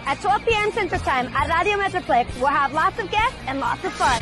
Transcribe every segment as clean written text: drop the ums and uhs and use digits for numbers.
at 12 p.m. Central Time at Radio Metroplex. We'll have lots of guests and lots of fun.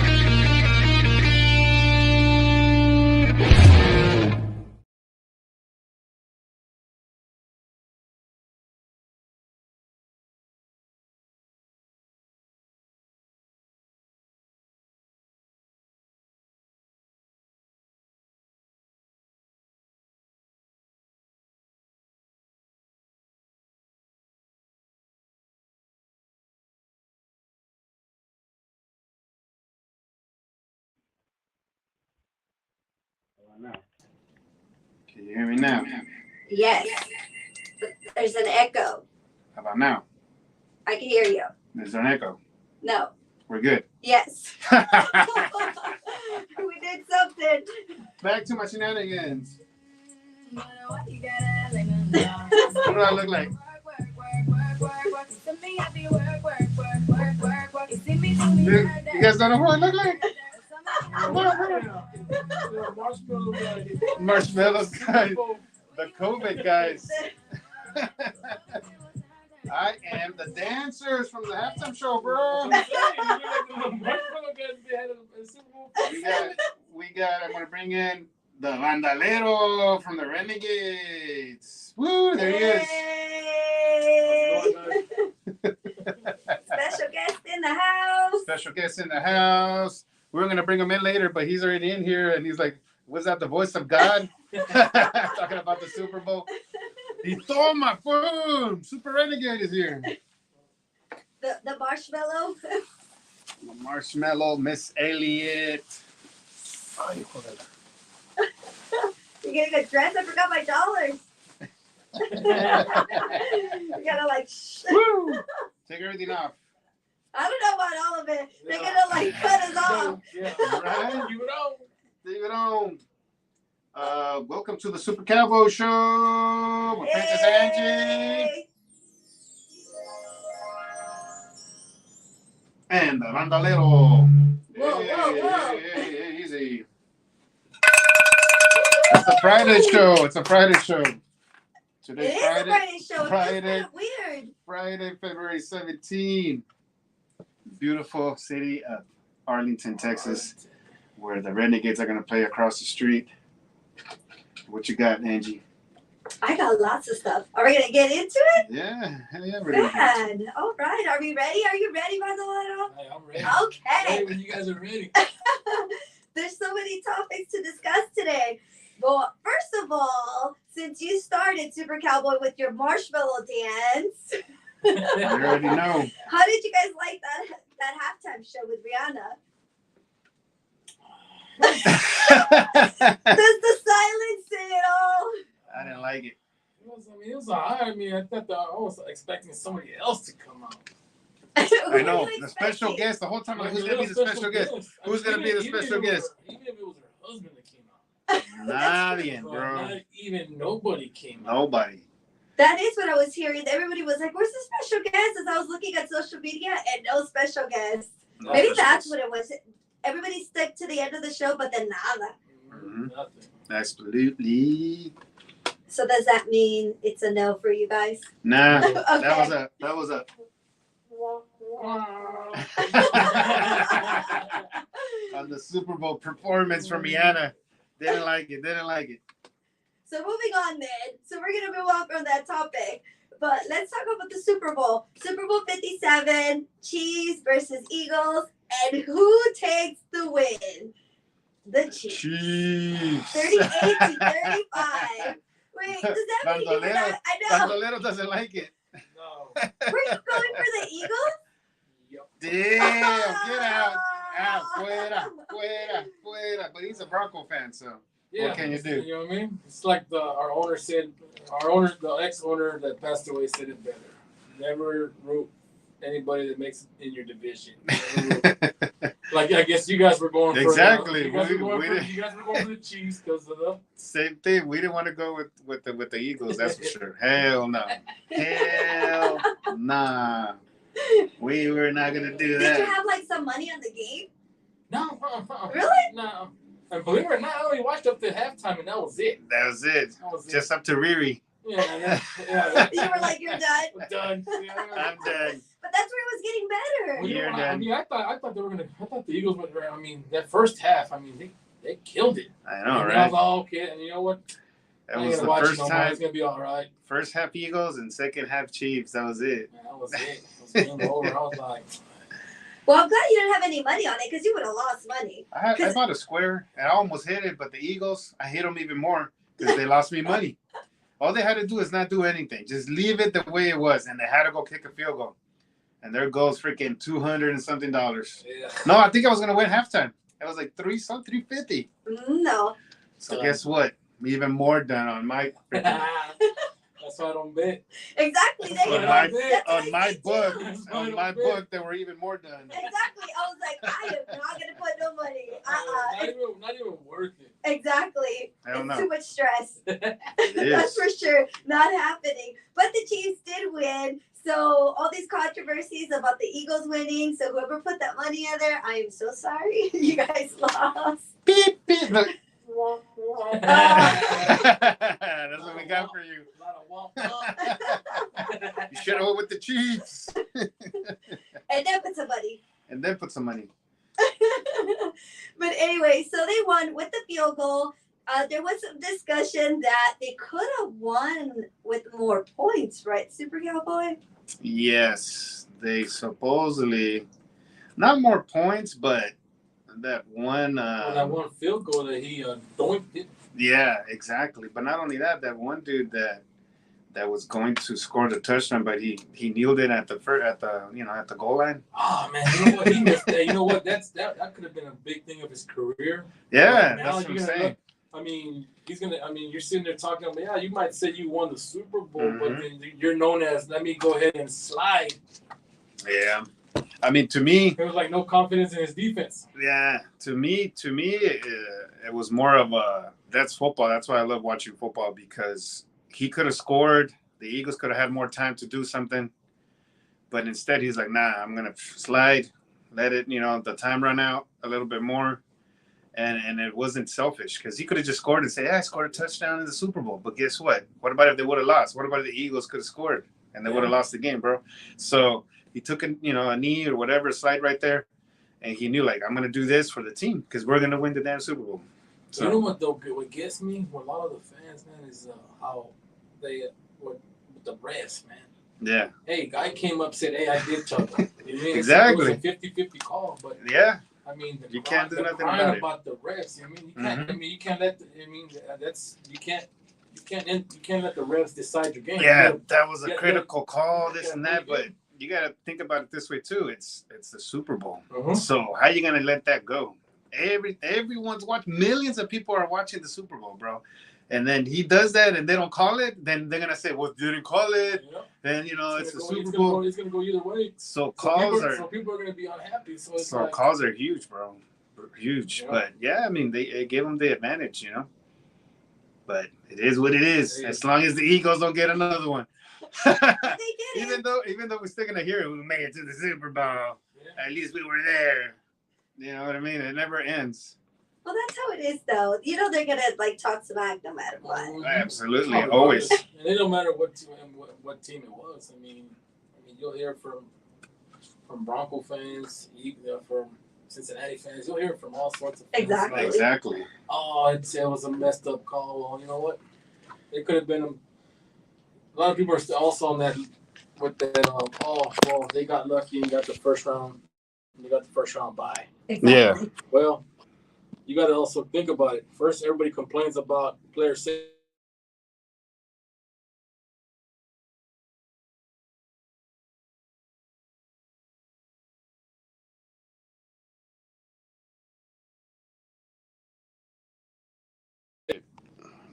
Now. Can you hear me now? Yes. But there's an echo. How about now? I can hear you. There's an echo. No. We're good. Yes. We did something. Back to my shenanigans. What do I look like? You guys don't know who I look like? Marshmallows guys. The COVID guys. I am the dancers from the halftime show, bro. I'm gonna bring in the bandalero from the Renegades. Woo, there he is. Special guest in the house. Special guest in the house. We're gonna bring him in later, but he's already in here, and he's like, "Was that the voice of God?" Talking about the Super Bowl. He stole my phone. Super Renegade is here. The marshmallow. The marshmallow, Miss Elliott. You're getting a dress. I forgot my dollars. You gotta like. Woo! Take everything off. I don't know about all of it. They're gonna like cut us off. Yeah, right. Leave it on. Leave it on. Welcome to the Supercowboy Show with Princess Angie and the bandalero. Hey, easy. It's a Friday show. It's a Friday show. Today's Friday. A Friday show. Friday. It's kind of weird. Friday, February 17th. Beautiful city of Arlington, Texas, where the Renegades are going to play across the street. What you got, Angie? I got lots of stuff. Are we going to get into it? Yeah. Hell yeah. Good. All right. Are we ready? Are you ready, Bandolero? Hey, I'm ready. Okay. Hey, when you guys are ready. There's so many topics to discuss today. Well, first of all, since you started Super Cowboy with your marshmallow dance, You already know. how did you guys like that halftime show with Rihanna? Does the silence say it all? I didn't like it. It was all right. I mean, I was expecting somebody else to come out. I know. The special guest, the whole time, like, who's going to be the special guest? Who's going to be the special guest? Even if it was her husband that came out. Nadie, bro. Not even nobody came out. Nobody. That is what I was hearing. Everybody was like, where's the special guest? As I was looking at social media and no special guest. No Maybe special that's guest. what it was. Everybody stuck to the end of the show, but then nada. Mhm. Nothing. Absolutely. So does that mean it's a no for you guys? Nah. Okay. That was a. On the Super Bowl performance from Rihanna. Didn't like it. So moving on then. So we're going to move on from that topic. But let's talk about the Super Bowl. Super Bowl 57, Chiefs versus Eagles. And who takes the win? The Chiefs. Chiefs. 38-35. Wait, does that mean you were not? I know. Bandolero doesn't like it. No. Were you going for the Eagles? Yep. Damn, get out. Out. Fuera. But he's a Bronco fan, so Yeah, what can you do? You know what I mean? It's like the ex-owner that passed away said it better. Never root anybody that makes it in your division. Like, I guess you guys were going for Exactly. You guys were going for the Chiefs because of the Same thing. We didn't want to go with the Eagles, that's for sure. Hell no. Hell nah. We were not gonna do that. Did you have like some money on the game? No. Really? No. And believe it or not, I only watched up to halftime, and that was it. That was it. Just up to Riri. Yeah. You were like, you're done. I'm done. I'm done. getting better. Well, you You're know, done. I mean, I thought they were gonna. I thought the Eagles would. I mean, that first half. I mean, they killed it. I know, And I right? was all okay. And you know what? That I ain't was gonna the watch it first no more. time. It's gonna be all right. First half Eagles and second half Chiefs. That was it. Man, that was it. It was game over. I was like, Well, I'm glad you didn't have any money on it because you would have lost money. I bought a square and I almost hit it, but the Eagles, I hit them even more because they lost me money. All they had to do is not do anything. Just leave it the way it was, and they had to go kick a field goal. And their goal's freaking $200 and something. yeah. No, I think I was gonna win halftime. It was like $350. No. So guess what? Even more done on my That's why I don't bet. Exactly. There you on go. my That's what I on my said, book. too. On my book, there were even more done. Exactly. I was like, I am not gonna put no money. Not even worth it. Exactly. I don't It's know. too much stress. It That's is. for sure not happening. But the Chiefs did win. So all these controversies about the Eagles winning. So whoever put that money in there, I am so sorry. You guys lost. Beep beep. Look. That's what we got for you. You should have went with the Chiefs. And then put some money. And then put some money. But anyway, so they won with the field goal. There was some discussion that they could have won with more points, right, Super Cowboy? Yes, they supposedly not more points, but that one. That one field goal that he doinked it. Yeah, exactly. But not only that, that one dude that was going to score the touchdown, but he kneeled it at the goal line. Oh man, you know what? He missed that. You know what? That could have been a big thing of his career. Yeah, Now that's what I'm you're gonna saying. I mean, you're sitting there talking about, yeah, you might say you won the Super Bowl, but Mhm. then you're known as, let me go ahead and slide. Yeah, I mean, to me, There was like no confidence in his defense. yeah, to me, it was more of a that's football. That's why I love watching football because he could have scored. The Eagles could have had more time to do something, but instead he's like, nah, I'm gonna slide, let it, the time run out a little bit more. And it wasn't selfish because he could have just scored and say, I scored a touchdown in the Super Bowl. But guess what? What about if they would have lost? What about if the Eagles could have scored and they would have lost the game, bro? So he took a knee or whatever, slide right there. And he knew, like, I'm going to do this for the team because we're going to win the damn Super Bowl. So, You know what, though? What gets me, with a lot of the fans, man, is how they, with the refs, man. yeah. Hey, guy came up, said, hey, I did chuckle. Exactly. It was a 50-50 call, but Yeah. I mean, You can't do nothing crying about it. the refs. I mean, you can't. Mhm. I mean, you can't let. You can't let the refs decide your game. Yeah, You that was a Yeah, critical call, this yeah, and that. yeah. But you got to think about it this way, too. It's the Super Bowl. gotta- So how you going to let that go? Everyone's watching. Millions of people are watching the Super Bowl, bro. And then he does that and they don't call it. Then they're going to say, well, didn't call it. Yeah. Then, it's the Super It's Bowl. gonna go either way. So calls So people are gonna be unhappy. So it's so like, calls are huge, bro. Huge. Yeah. But, yeah, I mean, they gave them the advantage, But it is what it is. It is. As long as the Eagles don't get another one. They did even it. though we're still gonna hear it, we made it to the Super Bowl. yeah. At least we were there. You know what I mean? It never ends. Well, that's how it is, though. They're gonna talk smack no matter what. Absolutely, Oh, always. And it don't matter what team it was. I mean, you'll hear from Bronco fans, from Cincinnati fans. You'll hear from all sorts of fans. Exactly. Like, Exactly. oh, it was a messed up call. Well, you know what? It could have been a lot of people are still also on that with that. Well, they got lucky and got the first round. They got the first round bye. Exactly. Yeah. Well, you got to also think about it. First, everybody complains about player safety.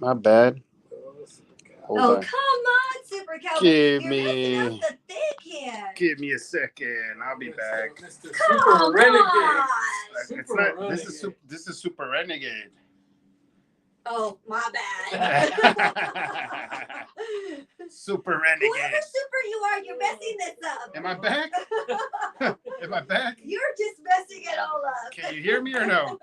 My bad. Hold Oh, on. come on, Super Cowboy. Give You're me- messing up the thick hand. Give me a second. I'll be back. Mr. Come Super Renegade. on. It's Super not. Renegade. This is Super Renegade. Oh, my bad. Super Whoever Renegade. super you are, you're messing this up. Am I back? Am I back? You're just messing it all up. Can you hear me or no?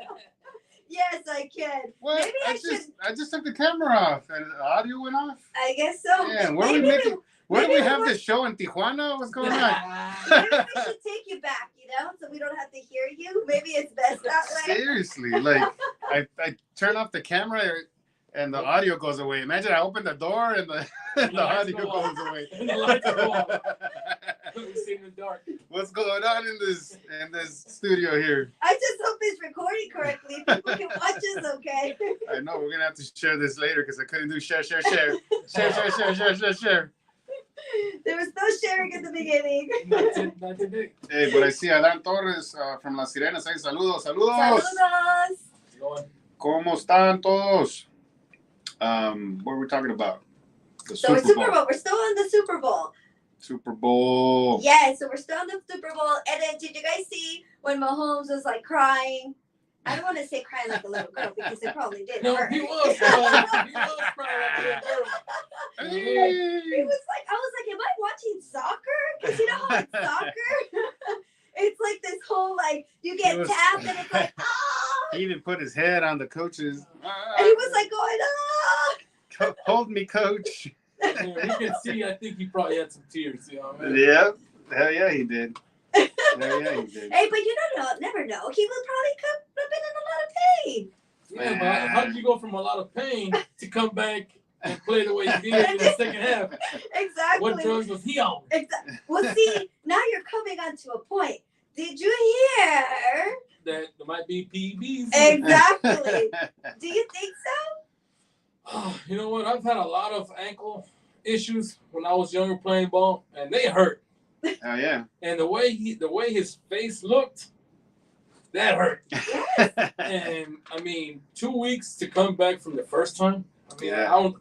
Yes, I can. What? Maybe I should. I just took the camera off and the audio went off. I guess so. Man, what are we Maybe making? What do Maybe we have this show in Tijuana? What's going on? Maybe we should take you back, so we don't have to hear you. Maybe it's best that way. Seriously, like I turn off the camera and the audio goes away. Imagine I open the door and the audio goes away. And the lights go off. We see in the dark. What's going on in this studio here? I just hope it's recording correctly. People can watch us, okay? I know we're gonna have to share this later because I couldn't do share. Share. There was no sharing at the beginning. Not today. Hey, but I see Alan Torres from La Sirena saying saludos. Saludos. ¿Cómo están todos? What were we talking about? The So we're Super Bowl. We're still on the Super Bowl. Super Bowl. Yeah, so we're still on the Super Bowl. And then did you guys see when Mahomes was like crying? I don't want to say crying like a little girl because it probably did. No, hurt. he was crying. He was crying like a little girl. He was like, I was like, am I watching soccer? Because you know how in soccer, it's like this whole like you get tapped and it's like, oh. He even put his head on the coach's. And he was like going, oh. Hold me, coach. Yeah, you can see, I think he probably had some tears. You know what I mean? Yeah. Hell yeah, he did. Hell yeah, he did. Hey, but you never know. He would probably have been in a lot of pain. Yeah, but how did you go from a lot of pain to come back and play the way you did in the second half? Exactly. What drugs was he on? Well, see, now you're coming on to a point. Did you hear? That there might be PEDs. Exactly. Do you think so? Oh, you know what? I've had a lot of ankle issues when I was younger playing ball, and they hurt. Oh yeah. And the way his face looked, that hurt. Yes. And I mean, 2 weeks to come back from the first time. I mean, Yeah. I don't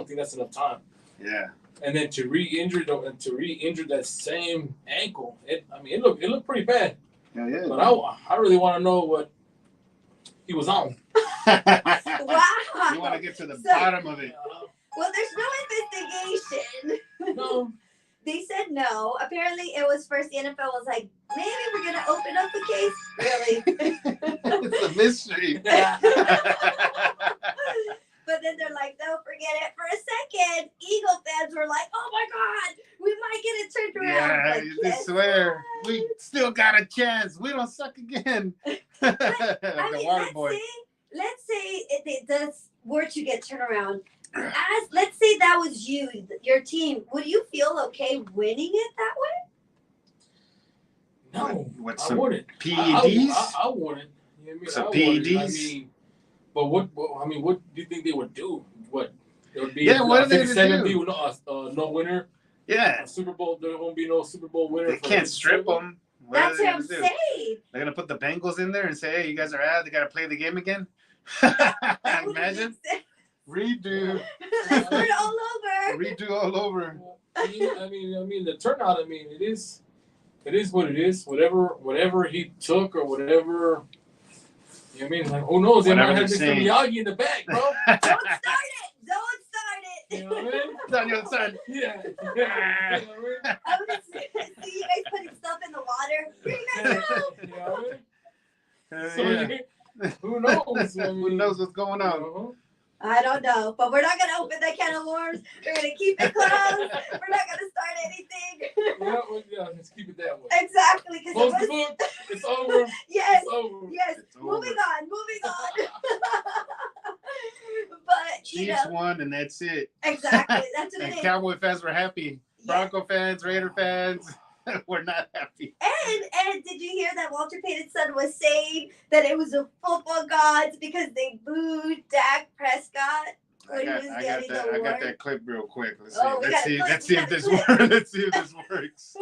think that's enough time. Yeah. And then to re-injure that same ankle, it looked pretty bad. Hell yeah. But I really want to know what he was on. Wow. You want to get to the bottom of it. Well, there's no investigation. No. They said no. Apparently, it was first the NFL was like, maybe we're gonna open up a case. Really? It's a mystery. But then they're like, don't forget it for a second. Eagle fans were like, oh my God, we might get it turned around. Yeah, Like, you yes, swear. sir. We still got a chance. We don't suck again. Like I the mean, water boy. let's say it does were to get turned around. Let's say that was your team. Would you feel okay winning it that way? No, What, I some wouldn't. PEDs? I wouldn't. You know what I mean? Some I wouldn't. PEDs? I mean, but what do you think they would do? What it would be? Yeah, what are they gonna 57 do? with no winner. Yeah. A Super Bowl. There won't be no Super Bowl winner. They can't strip them. That's what I'm saying. They're going to put the Bengals in there and say, hey, you guys are out. They got to play the game again. That wouldn't Imagine. make sense. Redo. Start all over. Redo all over. I mean, the turnout. I mean, it is what it is. Whatever he took or whatever. You know what I mean? Like, who knows? They Whatever might have they're Mr. Miyagi in the back, bro. Don't start it. Don't start it. You know what I mean? It's on your son. Yeah. You know what I mean? I would see you guys putting stuff in the water. Here you guys go. You know what I mean? So, Yeah. who knows? I mean, Who knows what's going on? uh-huh. I don't know, but we're not gonna open that can of worms. We're gonna keep it closed. We're not gonna start anything. Yeah, let's keep it that way. Exactly, because Close it the was. book. It's over. Yes, It's over. yes. It's Moving over. on. But you Chiefs know, won, and that's it. exactly. That's what And it is. Cowboy fans were happy. Yeah. Bronco fans, Raider fans were not happy. And did you hear that Walter Payton's son was saying that it was the football gods because they booed Dak Prescott when he was getting the I award? got that clip real quick. Let's see. Oh, we got a clip, Let's we see got if a this clip. works. Let's see if this works.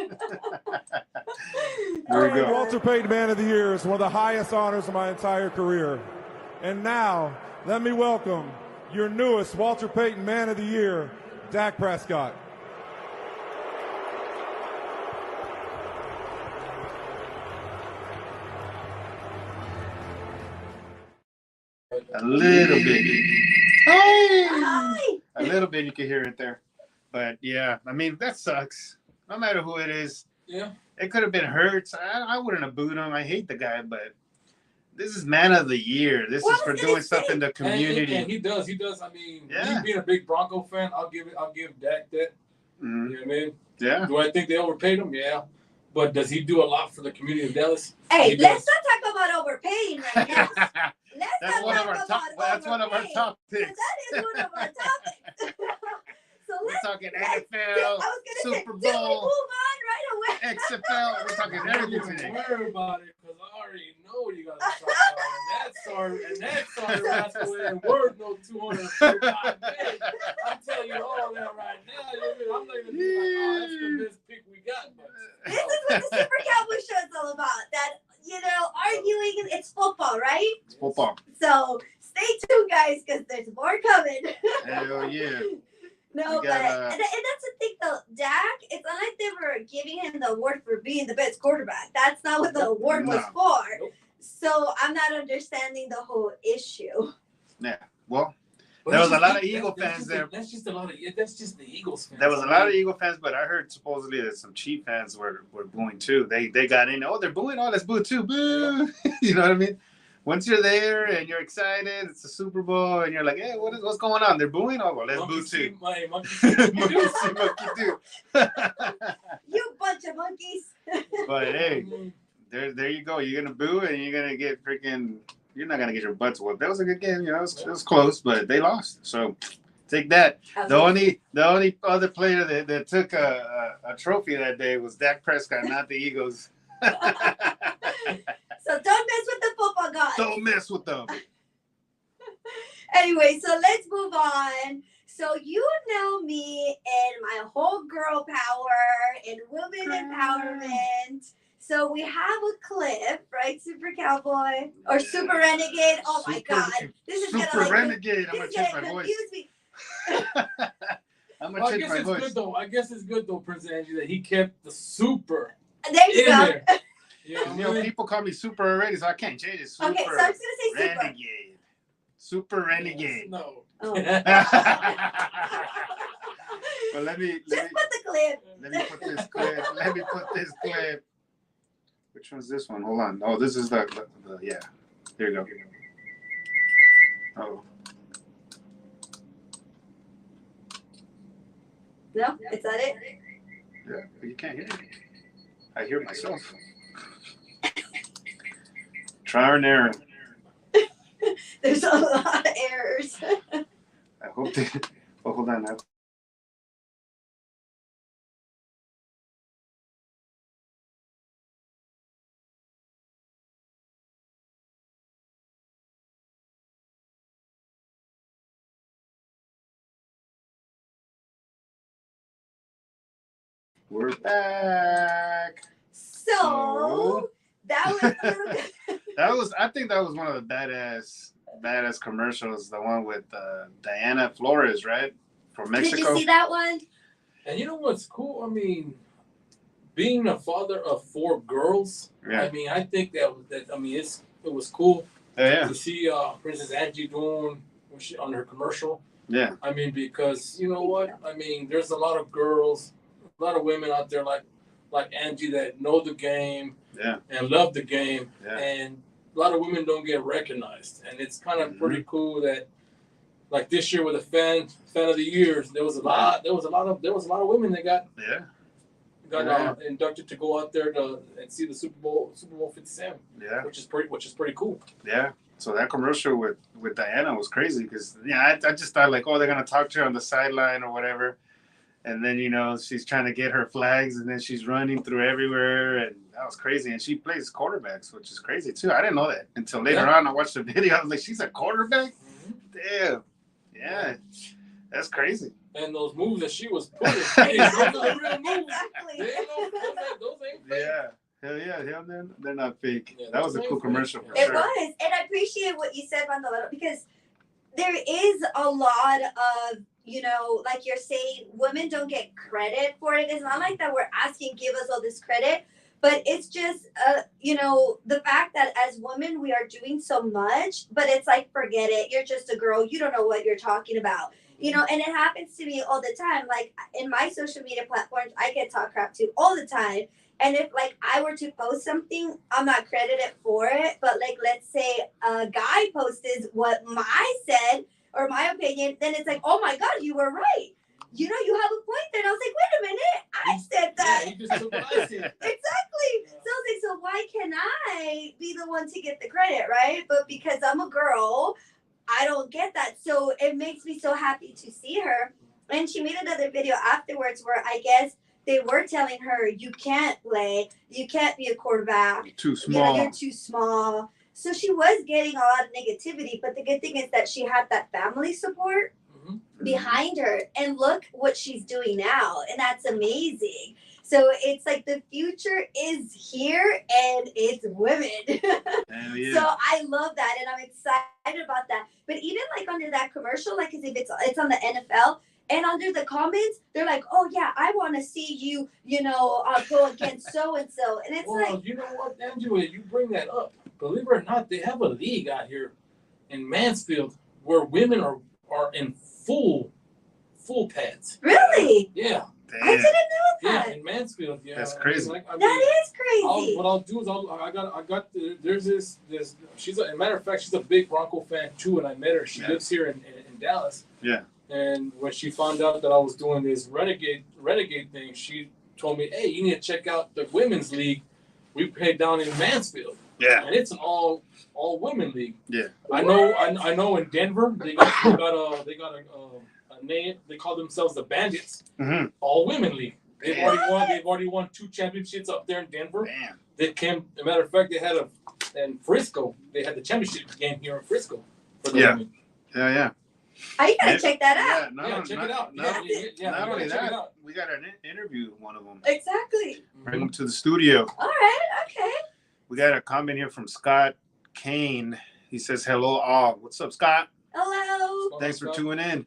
There we go. Walter Payton Man of the Year is one of the highest honors of my entire career. And now, let me welcome your newest Walter Payton Man of the Year, Dak Prescott. A little bit. Hi. A little bit you can hear it there. But yeah, I mean, that sucks. No matter who it is. Yeah. It could have been Hurts. I wouldn't have booed him. I hate the guy, but this is man of the year. This Well, is I for was gonna doing stuff say- in the community. And he does. I mean, Yeah. me being a big Bronco fan, I'll give Dak that. Mm-hmm. You know what I mean? Yeah. Do I think they overpaid him? Yeah. But does he do a lot for the community of Dallas? Hey, let's not talk about overpaying right now. That's one of our top. That's one of our top picks. That is one of our topics. So we're talking NFL, I was gonna Super say, Bowl, move on right away. XFL. We're talking everything today. Don't worry about it, because I already know what you got to talk about. And that started wrestling worth no 245 days. I'm telling you all that right now. I'm not even like, oh, that's the best pick we got. But, this is what the Super Cowboy Show is all about. That, arguing, it's football, right? It's football. So stay tuned, guys, because there's more coming. Hell yeah. No, but and that's the thing though, Dak, it's not like they were giving him the award for being the best quarterback. That's not what the award was for. Nope. So I'm not understanding the whole issue. Yeah, well, there was a lot of Eagle fans there. That's just the Eagles fans. There was a lot of Eagle fans, but I heard supposedly that some Chief fans were booing too. They got in. Oh, they're booing. Oh, let's boo too. Boo. You know what I mean? Once you're there and you're excited, it's a Super Bowl, and you're like, hey, what's going on? They're booing? Oh, well, let's boo too. Monkey see, monkey do. You bunch of monkeys. But hey, there you go. You're going to boo, and you're going to get freaking, you're not going to get your butts whooped. That was a good game. It was close, but they lost. So take that. The only other player that took a trophy that day was Dak Prescott, not the Eagles. So don't mess with the football gods. Don't mess with them. Anyway, so let's move on. So you know me and my whole girl power and women empowerment. So we have a clip, right, Super Cowboy or Super Renegade? Oh my God, this is Super Renegade. I'm gonna change my voice. I'm gonna change my voice. I guess it's good though, Prince Angie, that he kept the super. There you go. There. You know, people call me Super already, so I can't change it. Super okay, so I'm just gonna say Super. Renegade. Super Renegade. No. Oh. But let me put the clip. Let me put this clip. Which one's this one? Hold on. Oh, this is the yeah. Here you go. Oh. No, is that it? Yeah, but you can't hear me. I hear myself. Trial and error. There's a lot of errors. I hope they. Oh, hold on now. We're back. So that was a little bit. I think that was one of the badass commercials. The one with Diana Flores, right? From Mexico. Did you see that one? And you know what's cool? I mean, being a father of 4 girls. Yeah. I mean, I think it was cool. Yeah. To see Princess Angie doing on her commercial. Yeah. I mean, because you know what? I mean, there's a lot of girls, a lot of women out there like Angie that know the game. Yeah. And love the game. Yeah. And a lot of women don't get recognized, and it's kind of pretty cool that, like this year with the fan of the year, there was a lot of women that got inducted to go out there and see the Super Bowl 57. Yeah, which is pretty cool. Yeah. So that commercial with Diana was crazy because I just thought like, oh, they're gonna talk to her on the sideline or whatever, and then she's trying to get her flags, and then she's running through everywhere, and that was crazy. And she plays quarterbacks, which is crazy too. I didn't know that until later on. I watched the video. I was like, she's a quarterback? Mm-hmm. Damn. Yeah. That's crazy. And those moves that she was putting, those are the real moves. Exactly. Those ain't fake. Yeah. Hell yeah. They're not fake. Yeah, that was a cool commercial for It sure. was. And I appreciate what you said, Bandolero, because there is a lot of, like you're saying, women don't get credit for it. It's not like that we're asking, give us all this credit. But it's just, the fact that as women, we are doing so much, but it's like, forget it. You're just a girl. You don't know what you're talking about. And it happens to me all the time. Like in my social media platforms, I get talk crap to all the time. And if like I were to post something, I'm not credited for it. But like, let's say a guy posted what I said or my opinion, then it's like, oh my God, you were right. you know, you have a point there. And I was like, wait a minute, I said that. Yeah, you just took what I said. Exactly. So I was like, so why can I be the one to get the credit, right? But because I'm a girl, I don't get that. So it makes me so happy to see her. And she made another video afterwards where I guess they were telling her, you can't play, you can't be a quarterback. Too small. You're too small. So she was getting a lot of negativity, but the good thing is that she had that family support behind her. And look what she's doing now. And that's amazing. So it's like the future is here and it's women. Yeah. So I love that and I'm excited about that. But even like under that commercial, like as if it's on the NFL, and under the comments, they're like, "Oh yeah, I want to see you, go against so and so." And it's well, you know what, Angela, you bring that up. Believe it or not, they have a league out here in Mansfield where women are in full pads. Really? Yeah. Damn. I didn't know that. Yeah, in Mansfield. Yeah, That's crazy. That is crazy. What I'll do is I got there's this she's a matter of fact, she's a big Bronco fan too, and I met her. She lives here in Dallas. Yeah. And when she found out that I was doing this renegade thing, she told me, "Hey, you need to check out the women's league we played down in Mansfield." Yeah. And it's an all women league. Yeah. I know in Denver they got a name. They call themselves the Bandits. Mm-hmm. All women league. They've already won 2 championships up there in Denver. Damn. They came. As a matter of fact, they had in Frisco. They had the championship game here in Frisco for the women. Yeah. Oh, you gotta check that out. Check it out. Not only check it that, out. we got an interview with one of them. Exactly. Bring them to the studio. All right. Okay. We got a comment here from Scott Kane. He says, "Hello all." What's up, Scott? Hello. Thanks for tuning in.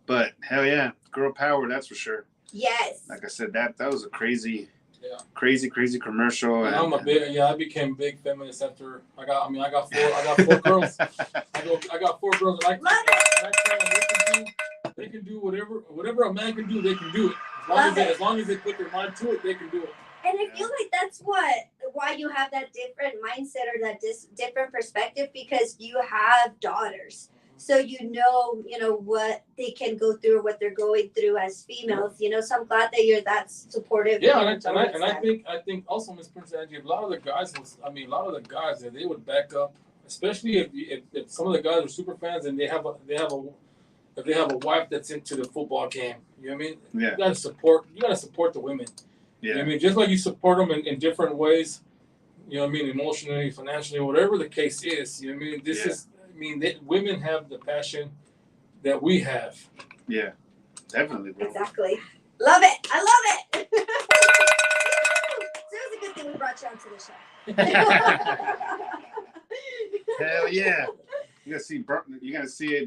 But hell yeah, girl power, that's for sure. Yes. Like I said, that was a crazy commercial. And I became big feminist after I got 4 girls. I got 4 girls that I tell them they can do whatever a man can do, they can do it. As long as they put their mind to it, they can do it. And I feel like that's why you have that different mindset or that different perspective, because you have daughters. So you know what they can go through, what they're going through as females. So I'm glad that you're that supportive. Yeah, and I think also, Miss Prince Angie, a lot of the guys that they would back up, especially if some of the guys are super fans and if they have a wife that's into the football game. You know what I mean? Yeah. You gotta support the women. Yeah. You know what I mean? Just like you support them in different ways, you know what I mean, emotionally, financially, whatever the case is. You know what I mean? Women have the passion that we have. Yeah, definitely, bro. Exactly. Love it. I love it. So it was a good thing we brought you onto the show. Hell yeah. You're gonna see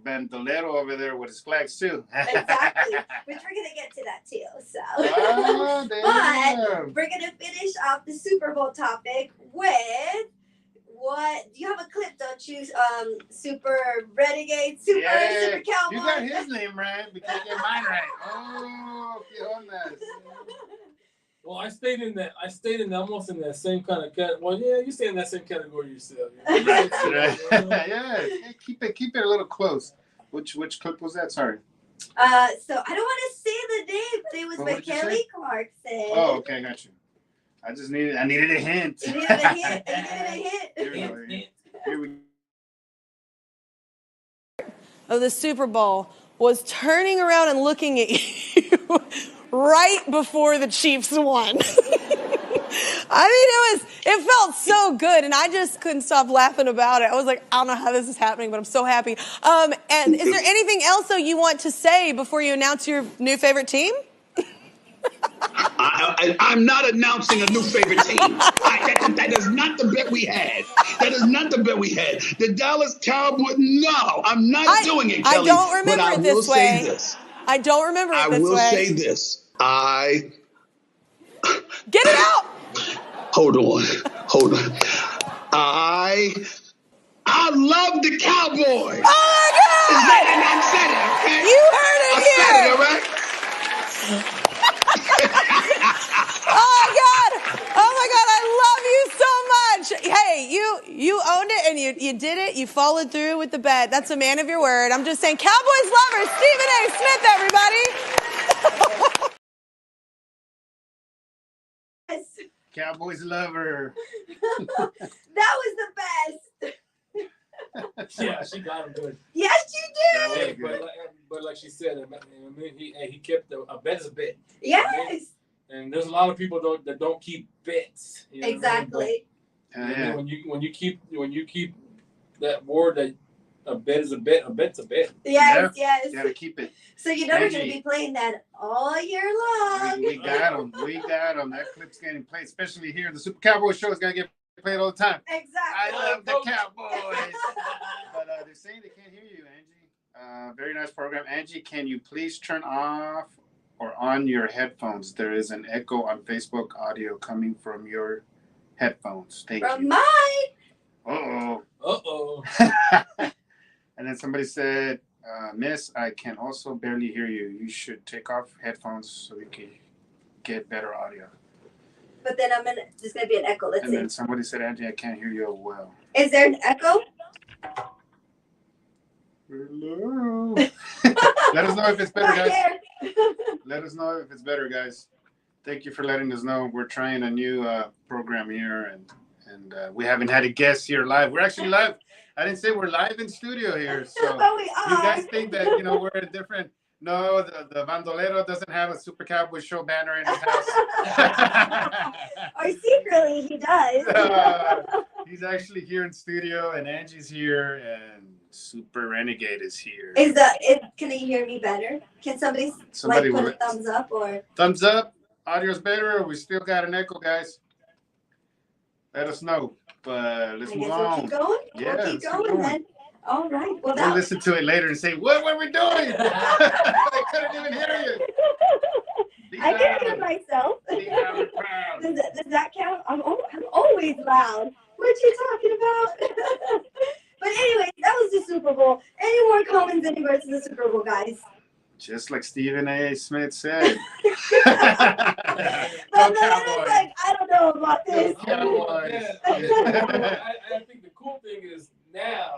Bandolero over there with his flags too. Exactly. Which we're gonna get to that too. So Oh, but we're gonna finish off the Super Bowl topic with what you have a clip, don't you? Super Renegade, Super Cowboy. You got his name right, but can't get mine right. Oh, qué ondas. Well, I stayed in almost in that same kind of category. Well, yeah, you stay in that same category yourself. Yeah, keep it a little close. Which clip was that? Sorry. So I don't want to say the name, but it was by Kelly Clarkson. Oh, okay, I got you. I needed a hint. You needed a hint. Here we go. Of the Super Bowl was turning around and looking at you right before the Chiefs won. I mean, it felt so good, and I just couldn't stop laughing about it. I was like, I don't know how this is happening, but I'm so happy. And is there anything else though you want to say before you announce your new favorite team? I'm not announcing a new favorite team. That is not the bet we had. The Dallas Cowboys, no, I'm not doing it, Kelly. I don't remember it this way. I don't remember it this way. I will say this. Get it out! Hold on. I love the Cowboys. Oh my God! And I said it, okay? You heard it here. I said it, all right? Oh my God! I love you so much. Hey, You owned it and you did it. You followed through with the bet. That's a man of your word. I'm just saying, Cowboys lover, Stephen A. Smith, everybody. Yes. Cowboys lover. That was the best. Yeah, she got him good. Yes, you That did. was good. But like she said, I mean, he kept a bet is a bet. Yes. And there's a lot of people that don't keep bets. You know what I mean? Exactly. But, when you keep that word that a bet is a bet, a bet's a bet. Yes, yes. You gotta keep it. So you know we're Angie. gonna be playing that all year long. We got them. We got them. That clip's getting played, especially here. The Super Cowboy Show is gonna get played all the time. Exactly. I love the Cowboys. But they're saying they can't hear you, Angie. Very nice program. Angie, can you please turn off or on your headphones? There is an echo on Facebook audio coming from your headphones. Thank From you. mine. Uh-oh. Uh-oh. And then somebody said, Miss, I can also barely hear you. You should take off headphones so we can get better audio. But then there's gonna be an echo. Let's And see. then somebody said, Angie, I can't hear you well. Is there an echo? Hello. Let us know if it's better, Not guys. here. Let us know if it's better, guys. Thank you for letting us know. We're trying a new program here, and we haven't had a guest here live. We're actually live. I didn't say we're live in studio here, so But we you are. guys think that we're a different. No, the Bandolero doesn't have a Super Cowboy Show banner in his house. Or secretly he does. He's actually here in studio, and Angie's here, and Super Renegade is here. Can you hear me better? Can somebody Somebody put will- a thumbs up or? Thumbs up. Audio's better, or we still got an echo, guys? Let us know. But let's I move guess we'll on. keep going. Yeah, We'll let's keep keep going going. then. All right. Well, We'll that listen to it later and say, what were we doing? I couldn't even hear you. I can hear myself. Be loud and proud. Does that count? I'm always loud. What you talking about? But anyway, that was the Super Bowl. Any more comments in regards to the Super Bowl, guys? Just like Stephen A. Smith said. But Cowboys. like, I don't know about this. Go Cowboys. Yeah, I think the cool thing is now,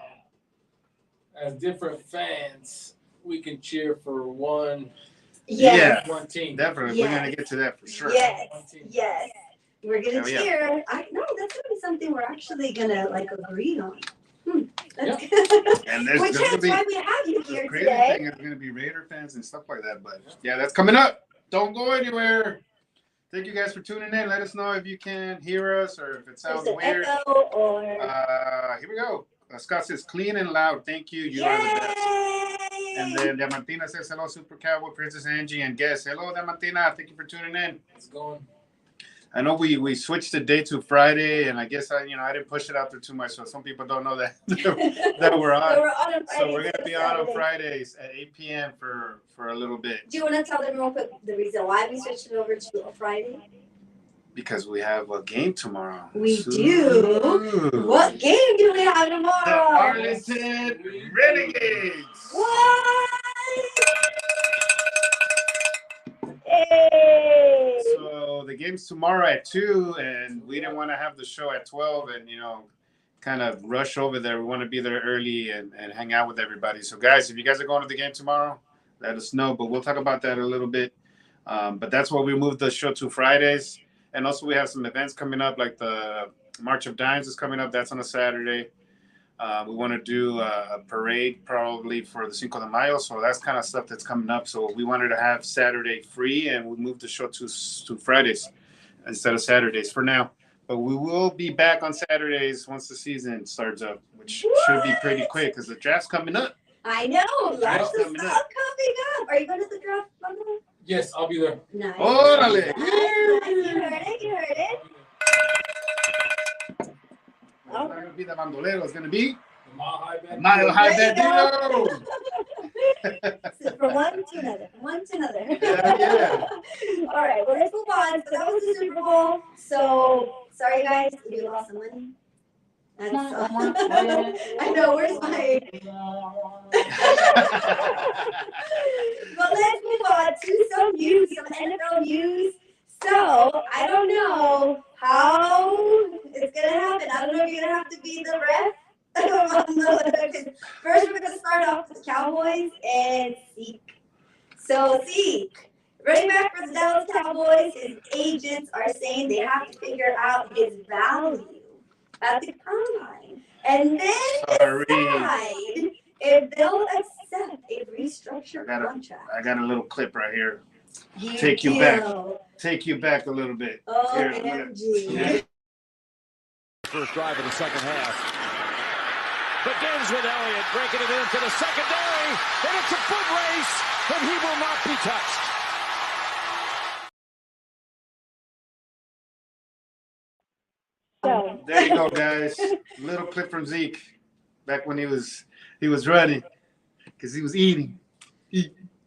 as different fans, we can cheer for one Yes. one team. Definitely. Yes. We're going to get to that for sure. Yes. Yes. We're gonna Hell yeah. cheer. I know that's gonna be something we're actually gonna agree on. That's And there's Which going to is be why we have you the here crazy today. thing is going to be Raider fans and stuff like that. But yeah, that's coming up. Don't go anywhere. Thank you guys for tuning in. Let us know if you can hear us or if it sounds There's an weird. echo or Here we go. Scott says clean and loud. Thank you. You are the best. And then Diamantina says hello, Super Cowboy, Princess Angie, and guest. Hello, Diamantina. Thank you for tuning in. It's going. I know we switched the day to Friday, and I guess I didn't push it out there too much, so some people don't know that that we're on. So we're on on Fridays. So we're gonna be on Saturday. Fridays at 8 p.m. for a little bit Do you want to tell them real quick the reason why we switched it over to a Friday? because we have a game tomorrow. We do. Ooh. What game do we have The tomorrow? Arlington Renegades. What? Hey! So the game's tomorrow at 2, and we didn't want to have the show at 12 and, kind of rush over there. We want to be there early and hang out with everybody. So, guys, if you guys are going to the game tomorrow, let us know. But we'll talk about that a little bit. But that's why we moved the show to Fridays. And also we have some events coming up, like the March of Dimes is coming up. That's on a Saturday. We want to do a parade probably for the Cinco de Mayo. So that's kind of stuff that's coming up. So we wanted to have Saturday free, and we moved the show to Fridays instead of Saturdays for now. But we will be back on Saturdays once the season starts up, which should be pretty quick because the draft's coming up. I know. Lots of Draft's stuff coming coming up. up. Are you going to the draft, Bundle? Yes, I'll be there. Nice. Órale. Nice. You heard it. You heard it. It's not going to be the Bandolero. It's going to be The Mile High Band. Mile High There you Bandito. So from one to another. One to another. Yeah. All right. Well, let's move on. So that was the Super Bowl. So sorry, guys. We lost some money. That's, I know. Where's my... But let's move on to some news, some NFL news. So I don't know how it's gonna happen. I don't know if you're gonna have to be the So Zeke, running back for the Dallas Cowboys, his agents are saying they have to figure out his value at the combine and then decide if they'll accept a restructured contract. I got a little clip right here. Take you back a little bit. Oh, Here, Angie. First drive of the second half. Begins with Elliott breaking it into the secondary, and it's a foot race, and he will not be touched. There you go, guys. Little clip from Zeke back when he was running because he was eating.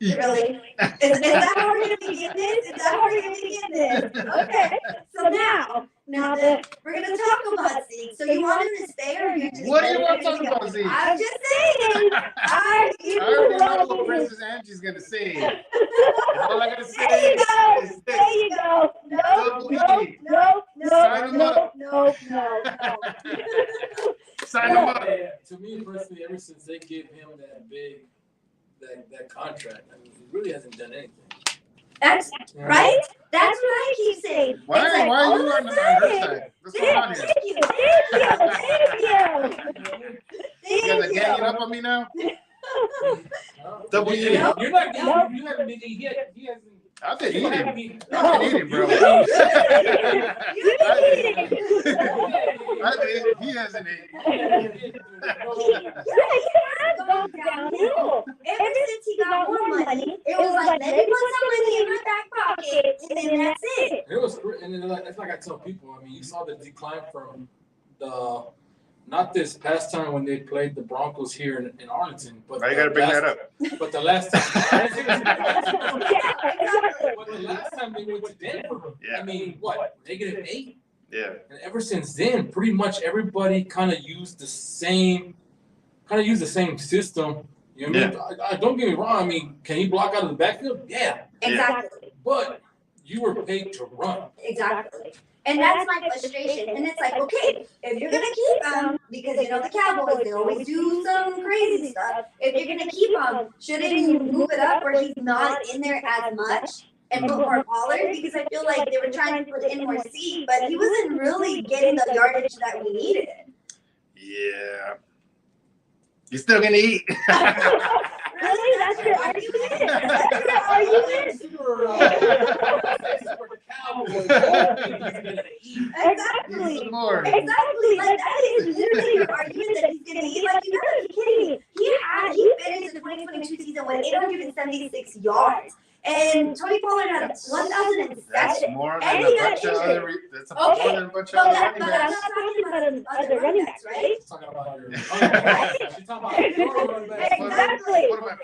Really? Is that how we're going to begin this? Is that how we're going to begin this? Okay. So now that we're going to talk about Zeke. So you want him to stay or you just... What do you want to talk about, Zeke? I'm just saying. I already know what Princess Angie's going to say. All I got to say is this. There you go. No. Sign him up. To me personally, ever since they gave him that contract, I mean, he really hasn't done anything. That's right. That's what I keep saying. Why are you on her side? What's going on here? You guys are ganging up on me now? Double E. You're not getting. You haven't been eating yet. He hasn't. I've been eating. I've been eating, bro. He hasn't eaten. Ever since he got more money, it was like, let me put some money in my back pocket, and then that's it. It was, and then that's like I tell people. I mean, you saw the decline from not this past time when they played the Broncos here in Arlington, but Why you gotta bring that up? But the last time, but the last time they went to Denver, I mean, what, -8? Yeah. And ever since then, pretty much everybody kind of used the same system. You know what I mean? I don't get me wrong. I mean, can he block out of the backfield? Yeah. Exactly. But you were paid to run. Exactly. And that's my frustration. And it's like, okay, if you're going to keep him, because, you know, the Cowboys, they always do some crazy stuff. If you're going to keep him, shouldn't you move it up where he's not in there as much and put more Pollard? Because I feel like they were trying to put in more Zeke, but he wasn't really getting the yardage that we needed. Yeah. You're still going to eat. Really? That's your argument? That's your argument? Exactly. Exactly. Like, that is literally your argument that he's going to eat. Like, you gotta be kidding me. He finished the 2022 season with 876 yards. And Tony Pollard had 1,007. That's more than a bunch of other running backs. But I'm not talking about other running backs, right? Talking about your running backs.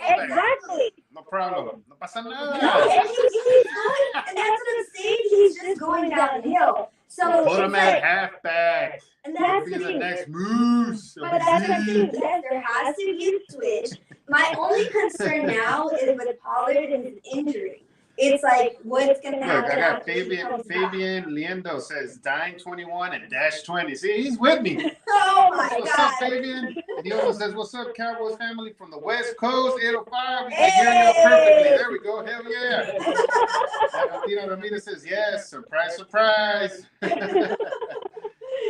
Exactly. No problem. No pasa nada. No, and he's going, and that's what I'm saying. He's just going downhill. So put him at halfback. And that's the next moves. But that's the thing. Yes, there has to be a switch. My only concern now is with Pollard and his injury. It's like, what's going to happen? Look, I got Fabian Liendo says dine 21 and dash 20. See, he's with me. Oh my God. What's up, Fabian? And he also says, what's up, Cowboys family from the West Coast, 805. He's like, hearing you perfectly. There we go. Hell yeah. Tino Ramirez says, yes. Surprise, surprise.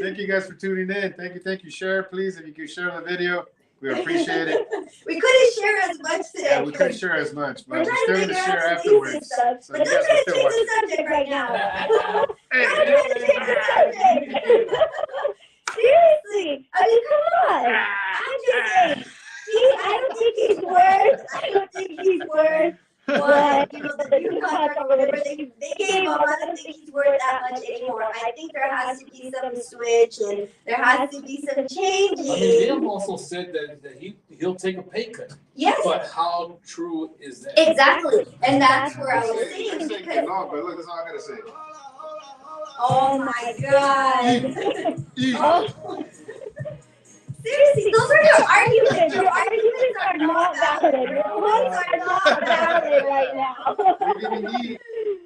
Thank you guys for tuning in. Thank you. Share, please. If you could share the video, we appreciate it. We couldn't share as much today. Yeah, we couldn't share as much, but we're still going to share out afterwards. Stuff, So but don't try to change the subject right now. Hey, Don't try to change the subject. Seriously. I mean, come on. I'm just saying. I don't think he's worth what, you know, the new contract or whatever they gave him. I don't think he's worth that much anymore. I think there has to be some switch and there has to be some changes. I mean, Liam also said that he'll take a pay cut. Yes. But how true is that? Exactly. And that's where I was saying. Because, no, but look, that's all I got to say. oh my God. Oh. Seriously, those are your arguments. Your arguments are not valid. Your points are not valid right now. We didn't eat.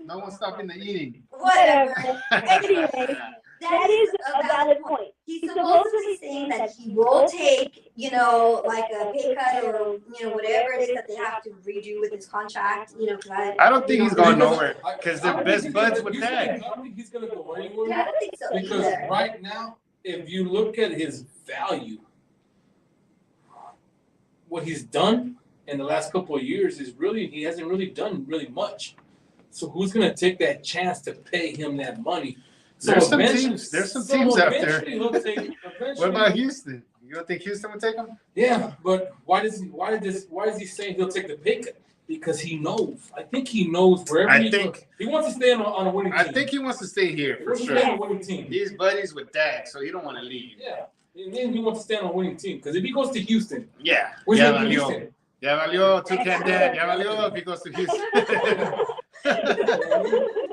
No one's stopping the eating. Whatever. Anyway, that is a valid point. He's supposedly saying that he will take you know, like a pay cut or, you know, whatever it is that they have to redo with his contract, you know, because I don't think he's going nowhere because they're best buds with Dak. I don't think he's going to go anywhere. Yeah, I don't think so Because either. right now, if you look at his value, what he's done in the last couple of years is really, he hasn't really done really much. So who's going to take that chance to pay him that money? So There's some eventually- teams. There's some so teams out there. eventually he'll take- What about Houston? You don't think Houston would take him? Yeah, but why is he saying he'll take the pay cut? Because he knows. I think he knows wherever he goes. He wants to stay on a winning team. I think he wants to stay here He for wants to sure. stay on a winning team. He's buddies with Dak, so he don't want to leave. Yeah. And then he wants to stay on a winning team. Because if he goes to Houston, Yeah. where's Ya he going to valió. Houston? Ya valió. Toucan Dad. Ya valió if he goes to Houston.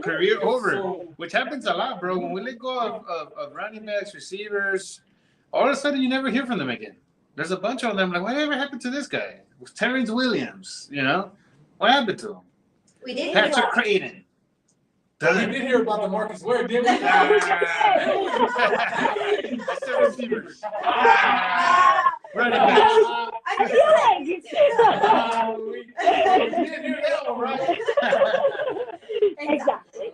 Career over. So, Which happens a lot, bro. When we let go of running backs, receivers, all of a sudden you never hear from them again. There's a bunch of them like, whatever happened to this guy? It was Terrence Williams, you know? What happened to him? We did Patrick Creighton. we did hear about the Marcus Ware, didn't we? That's the receivers. Running back. I feel like you We did hear that one, right? Exactly.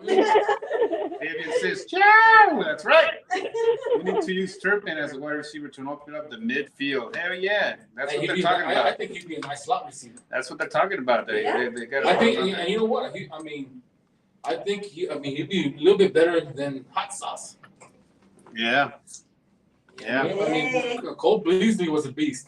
Fabian says, "Ciao." That's right. We need to use Turpin as a wide receiver to open up the midfield. Hell yeah. That's what they're talking I about. think he'd be a nice slot receiver. That's what they're talking about. They got. I think, and you know what? I think he'd be a little bit better than Hot Sauce. Yeah. Yeah. I mean, Cole Beasley was a beast.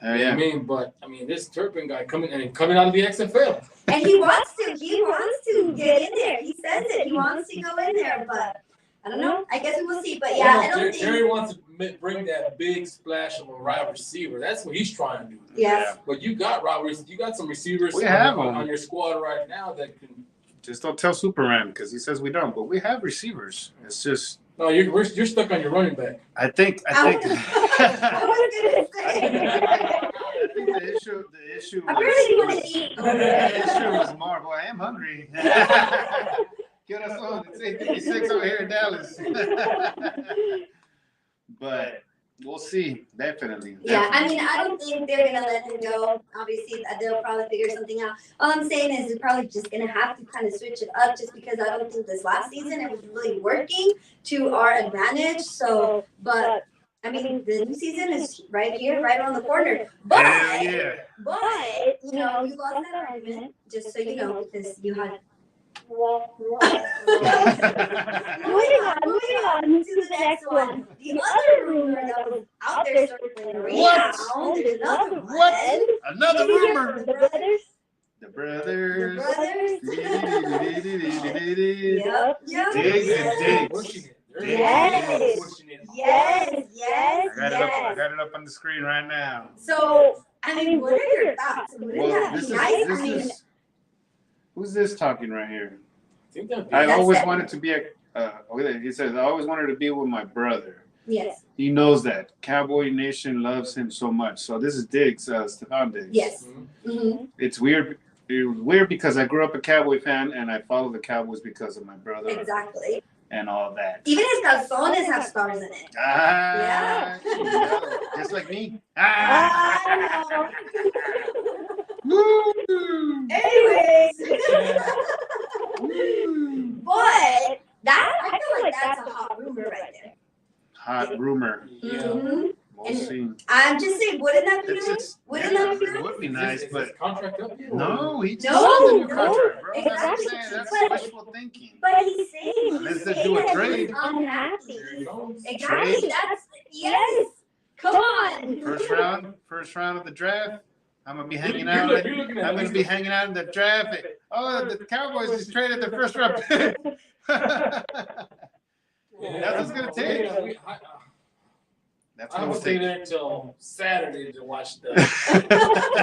Hell Yeah. yeah. But this Turpin guy coming out of the XFL. And he wants to get in there. He says it. He wants to go in there, but I don't know. I guess we will see. But yeah, I don't Jerry think. wants to bring that big splash of a wide receiver. That's what he's trying to do. Yes. But you got some receivers We have them. on your squad right now that can. Just don't tell Superman because he says we don't. But we have receivers. It's just. No, you're stuck on your running back. I think. I was gonna say. The issue. I really want to eat. The issue was more. Boy, I am hungry. Get us on. It's 8:56 over here in Dallas. But we'll see. Definitely. Yeah, I mean, I don't think they're gonna let him go. Obviously, they'll probably figure something out. All I'm saying is they're probably just gonna have to kind of switch it up, just because I don't think this last season it was really working to our advantage. So, but I mean, the new season is right here, right around the corner. But, Hell yeah. but you know, you lost that argument, just so you know, because you had. Moving on to the next one. The other rumor that was out there circling around. What? There's another one. What? Another rumor. The brothers. The brothers. Yep. Yep. Dig and dig. Pushing it. Yes. Pushing it. Yes. I got it up on the screen right now. So, I mean, what are your thoughts? Wouldn't Well, that this be nice? I is mean, who's this talking right here? I think that'd be I That's always it. wanted to be he says, I always wanted to be with my brother. yes. He knows that. Cowboy Nation loves him so much. So this is Diggs, Stefan Diggs. Yes. Mhm. Mm-hmm. It's weird. It was weird because I grew up a Cowboy fan and I follow the Cowboys because of my brother Exactly. and all that. Even his calzones have stars in it. Ah, Yeah. just like me. Ah. I Woo. know. Anyways. Woo. But I feel like that's a hot rumor right there. Hot rumor. Yeah. Mhm. We'll see. I'm just saying, wouldn't that be nice? It's Wouldn't yeah, that be it nice? would be Is nice, his but contract up yet? no, he just No, signed the new no, contract, bro. exactly. That's what I'm saying. That's But- wishful thinking. But he's saying, Unless they do a that trade. he's unhappy. There you go. Exactly. Trade. That's yes. Come on. First round of the draft. I'm gonna be hanging You're out. looking at I'm gonna be hanging out in the draft. Oh, the Cowboys just traded the first round pick. That's what it's gonna take. That's I what will it's stay taking. there until Saturday to watch to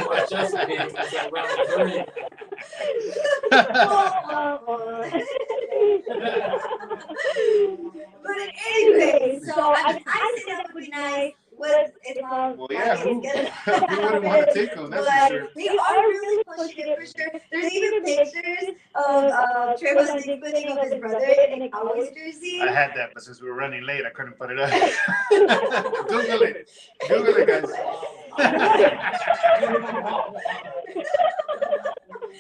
watch Justin Hicks at that round 3. But anyway, so I think that would be nice. What is Well, yeah, who wouldn't want to take them? That's for sure. They are really pushing it for sure. There's even pictures of Trevor Dick putting of his brother in a Cowboys jersey. I had that, but since we were running late, I couldn't put it up. Google it, guys.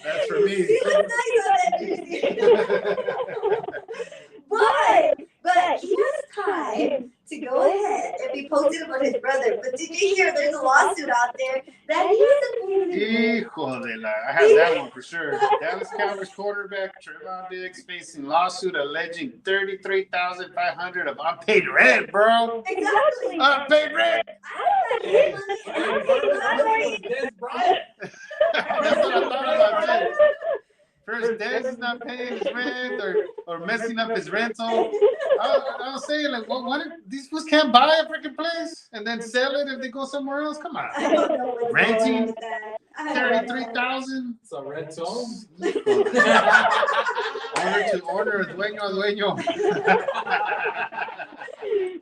That's for me. He looks nice on that jersey. But he has time to go ahead and be posted on his brother. But did you hear there's a lawsuit out there that he hasn't paid? Hijo de la. I have that one for sure. Dallas Cowboys quarterback Trevon Diggs facing lawsuit alleging $33,500 of unpaid rent, bro. Exactly. Unpaid rent. I don't have money. That's Brian. That's what I thought about too. First, Dez is not paying his rent or messing up his rental. I was saying, like, what if these fools can't buy a freaking place and then sell it if they go somewhere else? Come on. I don't know what's Renting going on with that. $33,000. It's a rental. Order to order, dueño.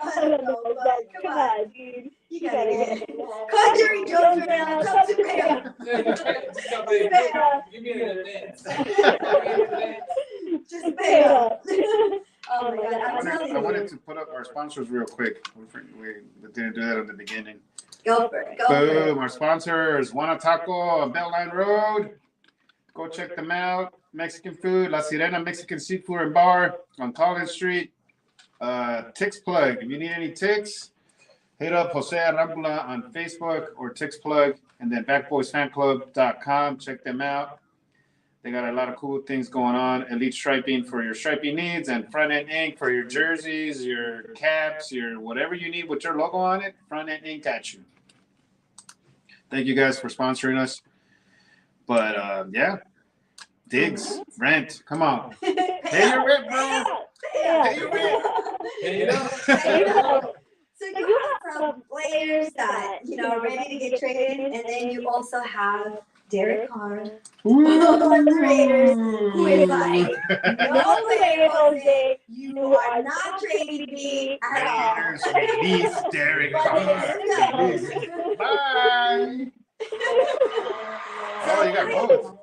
I don't know, but come on, dude. You gotta get it. Call Jerry Jones right now. Tell him to pay him. Give me an advance. Just pay up. Oh my God, I'm telling you. I wanted to put up our sponsors real quick. We didn't do that at the beginning. Go for it. Go for it. Boom. Our sponsors, Juana Taco on Beltline Road. Go check them out. Mexican food, La Sirena Mexican Seafood and Bar on Collins Street. Tixplug. If you need any ticks, hit up Jose Arambula on Facebook or tixplug, and then VAQBOYSFanclub.com. Check them out. They got a lot of cool things going on. Elite striping for your striping needs, and Frontend.Ink for your jerseys, your caps, your whatever you need with your logo on it. Frontend.Ink at you. Thank you guys for sponsoring us. But yeah, Diggs, rent. Come on, pay your rent, bro. Pay your rent. Hey, you know. So you have some players that, you know, are ready to get traded, and then you also have Derek Carr on the Raiders, who is like, no way, Jose, you are not trading me at all. Raiders release Derek Carr. Bye. Oh, you got both.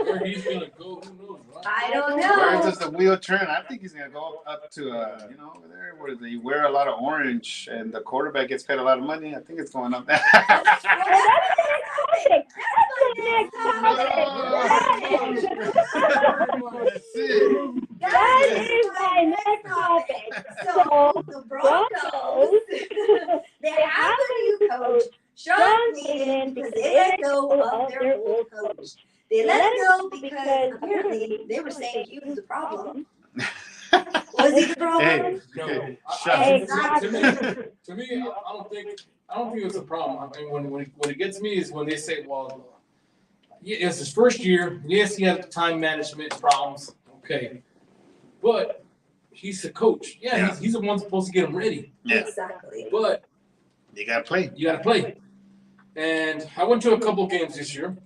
Where he's gonna go, who knows, right? I don't Where know. does the wheel turn? I think he's gonna go up to you know, over there where they wear a lot of orange and the quarterback gets paid a lot of money. I think it's going up there. That's it. That is my next topic. So the Broncos, they have a new coach, Sean Payton, because they let go of their old coach. They let him go because apparently they were saying he was the problem. Was he the problem? Hey, No. shut To me, I don't think it's a problem. I mean, when it gets me is when they say, well, yeah, it's his first year. Yes, he had time management problems. Okay, but he's the coach. Yeah, he's the one supposed to get him ready. Yeah. Exactly. But You gotta play. you got to play. And I went to a couple games this year.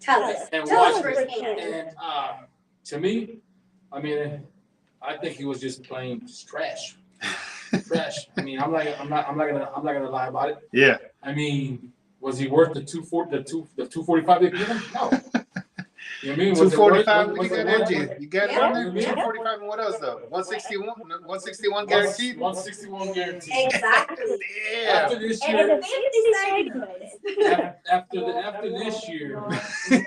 Tell us. And Tell us watch it. firsthand. And to me, I mean, I think he was just playing trash. Trash. I mean, I'm not gonna lie about it. Yeah. I mean, was he worth the 245 they gave him? No. You know what I mean? Was it worth- 245. was What it you got, worth- Angie? You got it on there? 245 and what else though? 161 guaranteed. 161 guaranteed. Exactly. Yeah. After this And year, the 50 segment. after this year, you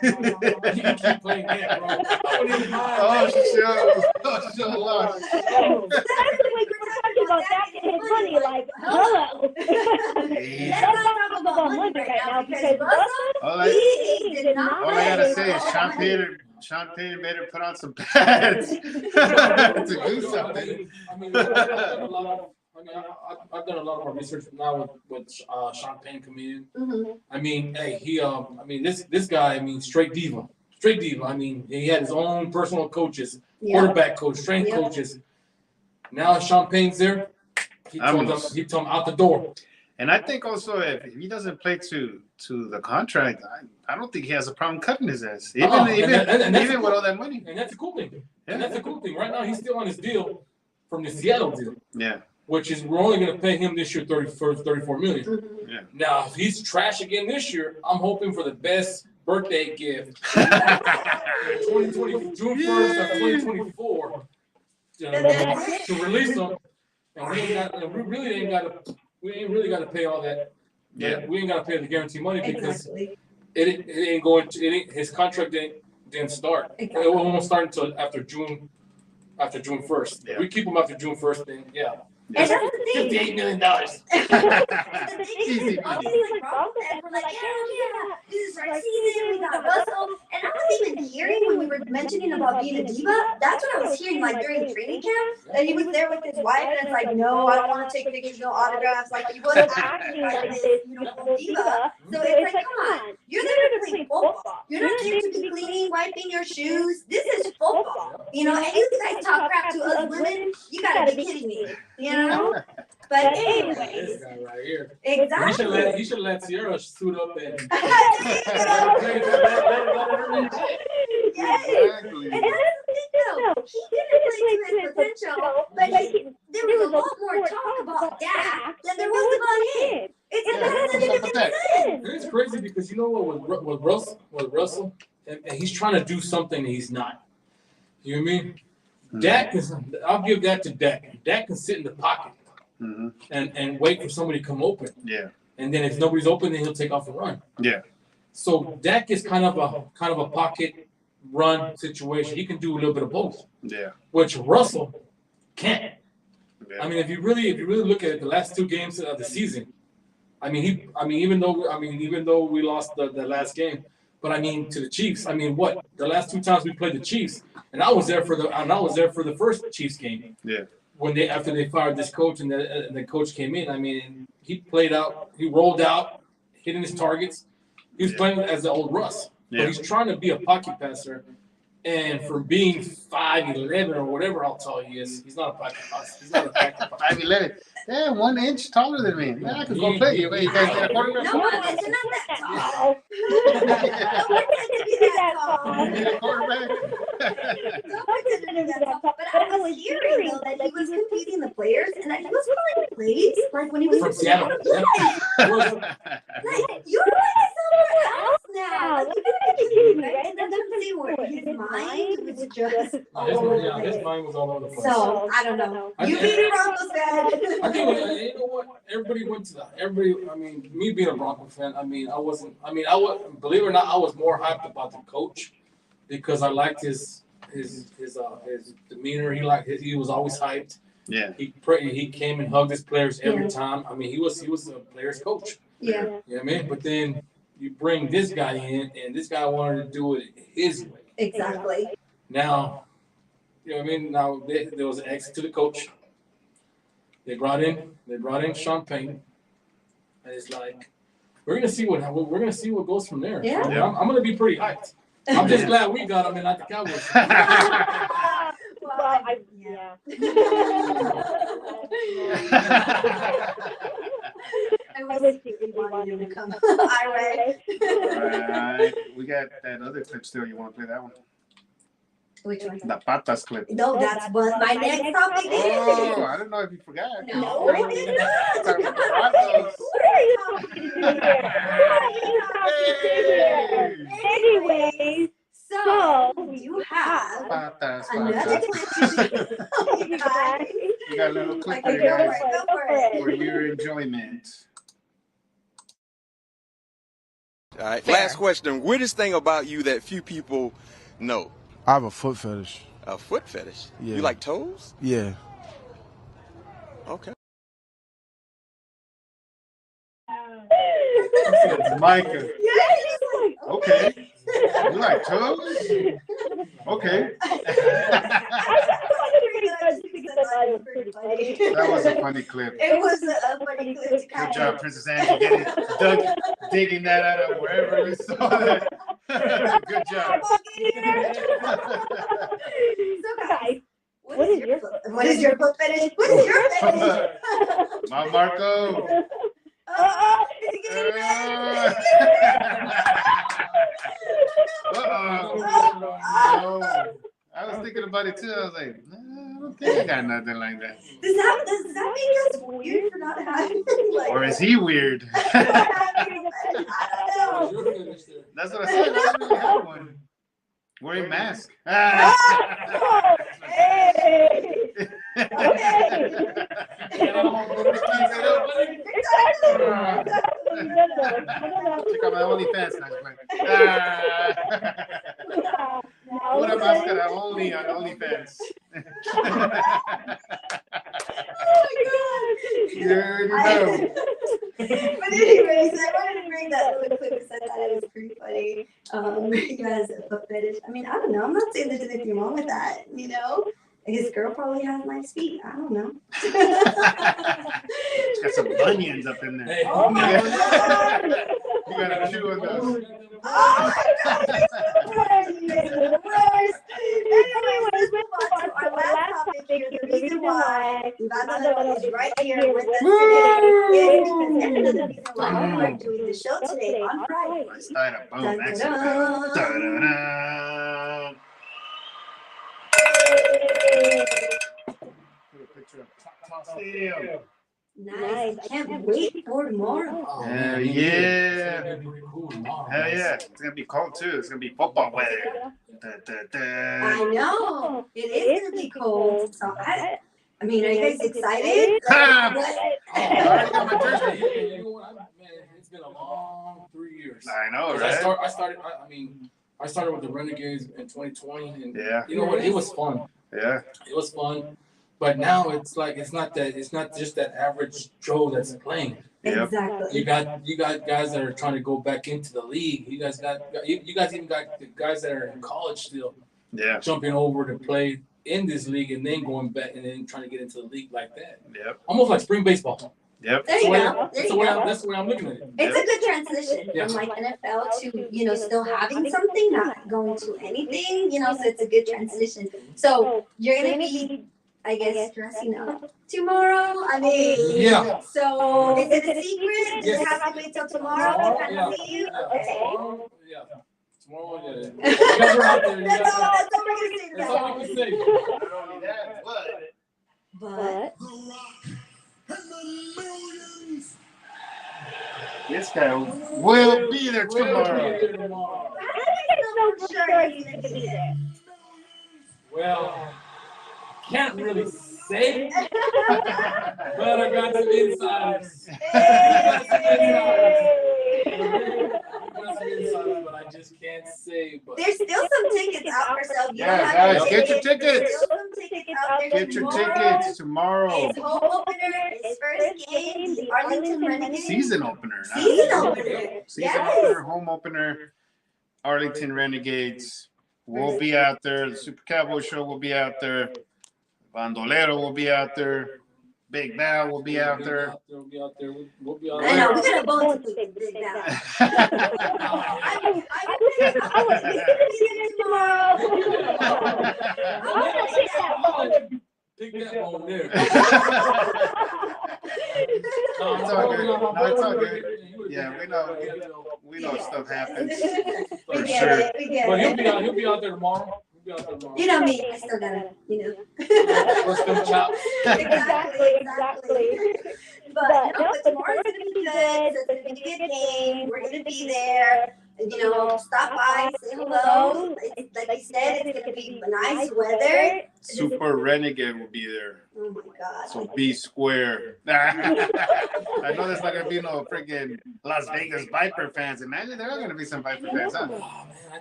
can keep playing that, bro. I wouldn't even mind. Oh, show lost. We're talking about that and money, like, hello. Let's not talk about money right now because All Russell, he did not I gotta say is Sean Payton better put on some pads to do something. I've done a lot more research now with Sean Payton coming in. Mhm. I mean, hey, this guy, I mean, straight diva. I mean, he had his own personal coaches, quarterback coach, strength coaches. Now Sean Payton's there. He told him out the door. And I think also if he doesn't play to the contract, I don't think he has a problem cutting his ass. Even with all that money. And that's a cool thing. Yeah. And that's a cool thing. Right now, he's still on his deal from the Seattle deal. Yeah. Which is we're only going to pay him this year $34 million. Mm-hmm. Yeah. Now, if he's trash again this year, I'm hoping for the best birthday gift. 2020, June 1st of 2024 to release him. And we really ain't got to we ain't really got to pay all that. Yeah. We ain't got to pay the guarantee money because Exactly. it ain't going to. It ain't, his contract didn't start. Exactly. It won't start until after June 1st. Yeah. If we keep him after June 1st, then yeah. And that's the thing. $58 million. Easy All money. these like Broncos fans were like, hell yeah, this is our season. We got Russell. And I was even hearing when we were mentioning about being a diva. That's what I was hearing like during training camp. That he was there with his wife, and it's like, no, I don't want to take pictures, no autographs. Like he wasn't acting like this, diva. So it's like, come on, you're there to play football. You're not there to be cleaning, wiping your shoes. This is football, and you guys talk crap to us women. You gotta be kidding me, But anyways, This guy right here. exactly. He should let Sierra suit up and. Yes. Exactly. And that's the thing, though. He didn't play to his potential, but there was a lot more talk about Dak than there was about him. It doesn't even make sense. It's crazy because you know what with Russell, and he's trying to do something that he's not. You know what I mean? Dak is. I'll give that to Dak. Dak can sit in the pocket and wait for somebody to come open. Yeah. And then if nobody's open, then he'll take off and run. Yeah. So Dak is kind of a pocket run situation. He can do a little bit of both. Yeah. Which Russell can't. Yeah. I mean, if you really look at it, the last 2 games of the season, even though we lost the last game, but to the Chiefs, the last 2 times we played the Chiefs, and I was there for the first Chiefs game. Yeah. After they fired this coach and the coach came in, he played out, he rolled out, hitting his targets. He was playing as the old Russ, but he's trying to be a pocket passer. And for being 5'11" or whatever how tall he is, he's not a pocket passer. He's not a pocket passer. 5'11". Yeah, 1 inch taller than me. Man, I could go play. You guys get a quarterback? No, it's not that tall. Don't pretend to be that tall. You get a quarterback? Don't pretend to be that tall. But I was hearing though that he was competing the players and that he was calling plays like when he was From Seattle. Like you're like somewhere else now. Like, you gotta be kidding me, right? And that's what I'm saying. Where his mind was just all over the place. His mind was all over the place. So I don't know. You beat me, Broncos fan. I think you know what? Everybody went to that. Me being a Broncos fan, I believe it or not, I was more hyped about the coach because I liked his demeanor. He was always hyped. Yeah. He came and hugged his players every time. He was a player's coach. Yeah. You know what I mean? But then you bring this guy in, and this guy wanted to do it his way. Exactly. Now, you know what I mean? Now there was an exit to the coach. They brought in Sean Payton, and it's like we're gonna see what goes from there. Yeah. So I'm gonna be pretty hyped. I'm just glad we got him and not the Cowboys. I wish you wanted him to come our way. Alright. We got that other clip still. You want to play that one? Which one? The patas clip. No, that's what my next topic is. Oh, I don't know if you forgot. No, I did not. Talking Come about on, patas. who are you talking to here? Anyways, so you have Patas, another patas. clip to show you guys. We got a little clip Okay, for you go guys for it. for your enjoyment. All right. Fair. Last question. Weirdest thing about you that few people know? I have a foot fetish. A foot fetish? Yeah. You like toes? Yeah. Okay. Micah. Yeah, he's like, Okay. You like toes? Okay. That was a funny clip. It was a funny clip to Good kind job, Princess Angie, digging that out of wherever you saw that. Good job. So guys, what is your foot fetish? What is your fetish? My Marco. Is he getting mad? No. I was thinking about it too. I was like, nah, I don't think I got nothing like that. Does that make us weird for not having like? Or is he weird? I don't know. That's what I said. I don't really have one. Wearing mask. Hey. Okay. Check out my OnlyFans. Una máscara only on OnlyFans. You already know. But anyways, I wanted to bring that little clip because I thought it was pretty funny. You guys a foot fetish. I mean, I don't know. I'm not saying there's anything wrong with that, you know? His girl probably has nice feet. I don't know. Got some bunions up in there. Hey. Oh my God. You gotta chew on those. Oh my God, you guys are the worst. Anyways, let's move on to our last topic here. The reason why Vandalo is right here with us today is because this is the reason why we're doing the show today on Friday. Start a boom. Dun, dun, dun. Da-da-da. Put a picture of Choctaw Stadium. Nice. I can't wait for tomorrow. Hell yeah. Hell yeah. It's going to be cold too. It's going to be football weather. I know. It is going to be cold. So I mean, are you guys excited? I already got my jersey. You know what? Man, it's been a long 3 years. I know, I right? started with the Renegades in 2020, and Yeah. you know what? It was fun. Yeah. It was fun, but now it's like it's not just that average Joe that's playing. Yep. Exactly. You got guys that are trying to go back into the league. You guys even got the guys that are in college still Yeah. jumping over to play in this league and then going back and then trying to get into the league like that. Yep. Almost like spring baseball. Yep. There you go. That's the way I'm looking at it. It's a good transition Yeah. from like NFL to, you know, still having something, not going to anything, you know, so it's a good transition. So you're going to be, I guess, dressing up tomorrow? I mean, Yeah. So is it a secret? Does Yes. it have to wait till tomorrow to kind of see you? Okay. Tomorrow, yeah. You guys are out there. That's all we're going to say. That's all we can say. Not only that, But this guy will be there tomorrow. how do you know for sure he's going to be there? Well, can't really say, but I got some insiders. But I just can't say. But There's still some tickets out for sale. You Yeah, don't have guys, to get your There's tickets. still some tickets out there Get your tomorrow. tickets tomorrow. It's home opener, it's first game, the Arlington Renegades. Season opener. Now. Season opener. Season Yes. opener, home opener. Arlington Renegades will be out there. The Supercowboy Show will be out there. Bandolero will be out there. Big Val will be out there. We'll be out there. We'll be out I know, we're there. gonna bone to Big Val. Take that one there. It's all good. No, it's all good. Yeah, we know stuff happens. We For get sure. it, we get But it. he'll be out there tomorrow. You know me, I still gotta, you know. Bust them chops. Exactly. But tomorrow's gonna be good. So it's gonna be a good game. We're gonna be there. You know, stop by, say hello. It's, like you said, it's gonna be nice weather. Super Renegade will be there. Oh my God. So be square. I know there's not gonna be no freaking Las Vegas Viper fans. Imagine there are gonna be some Viper fans, huh?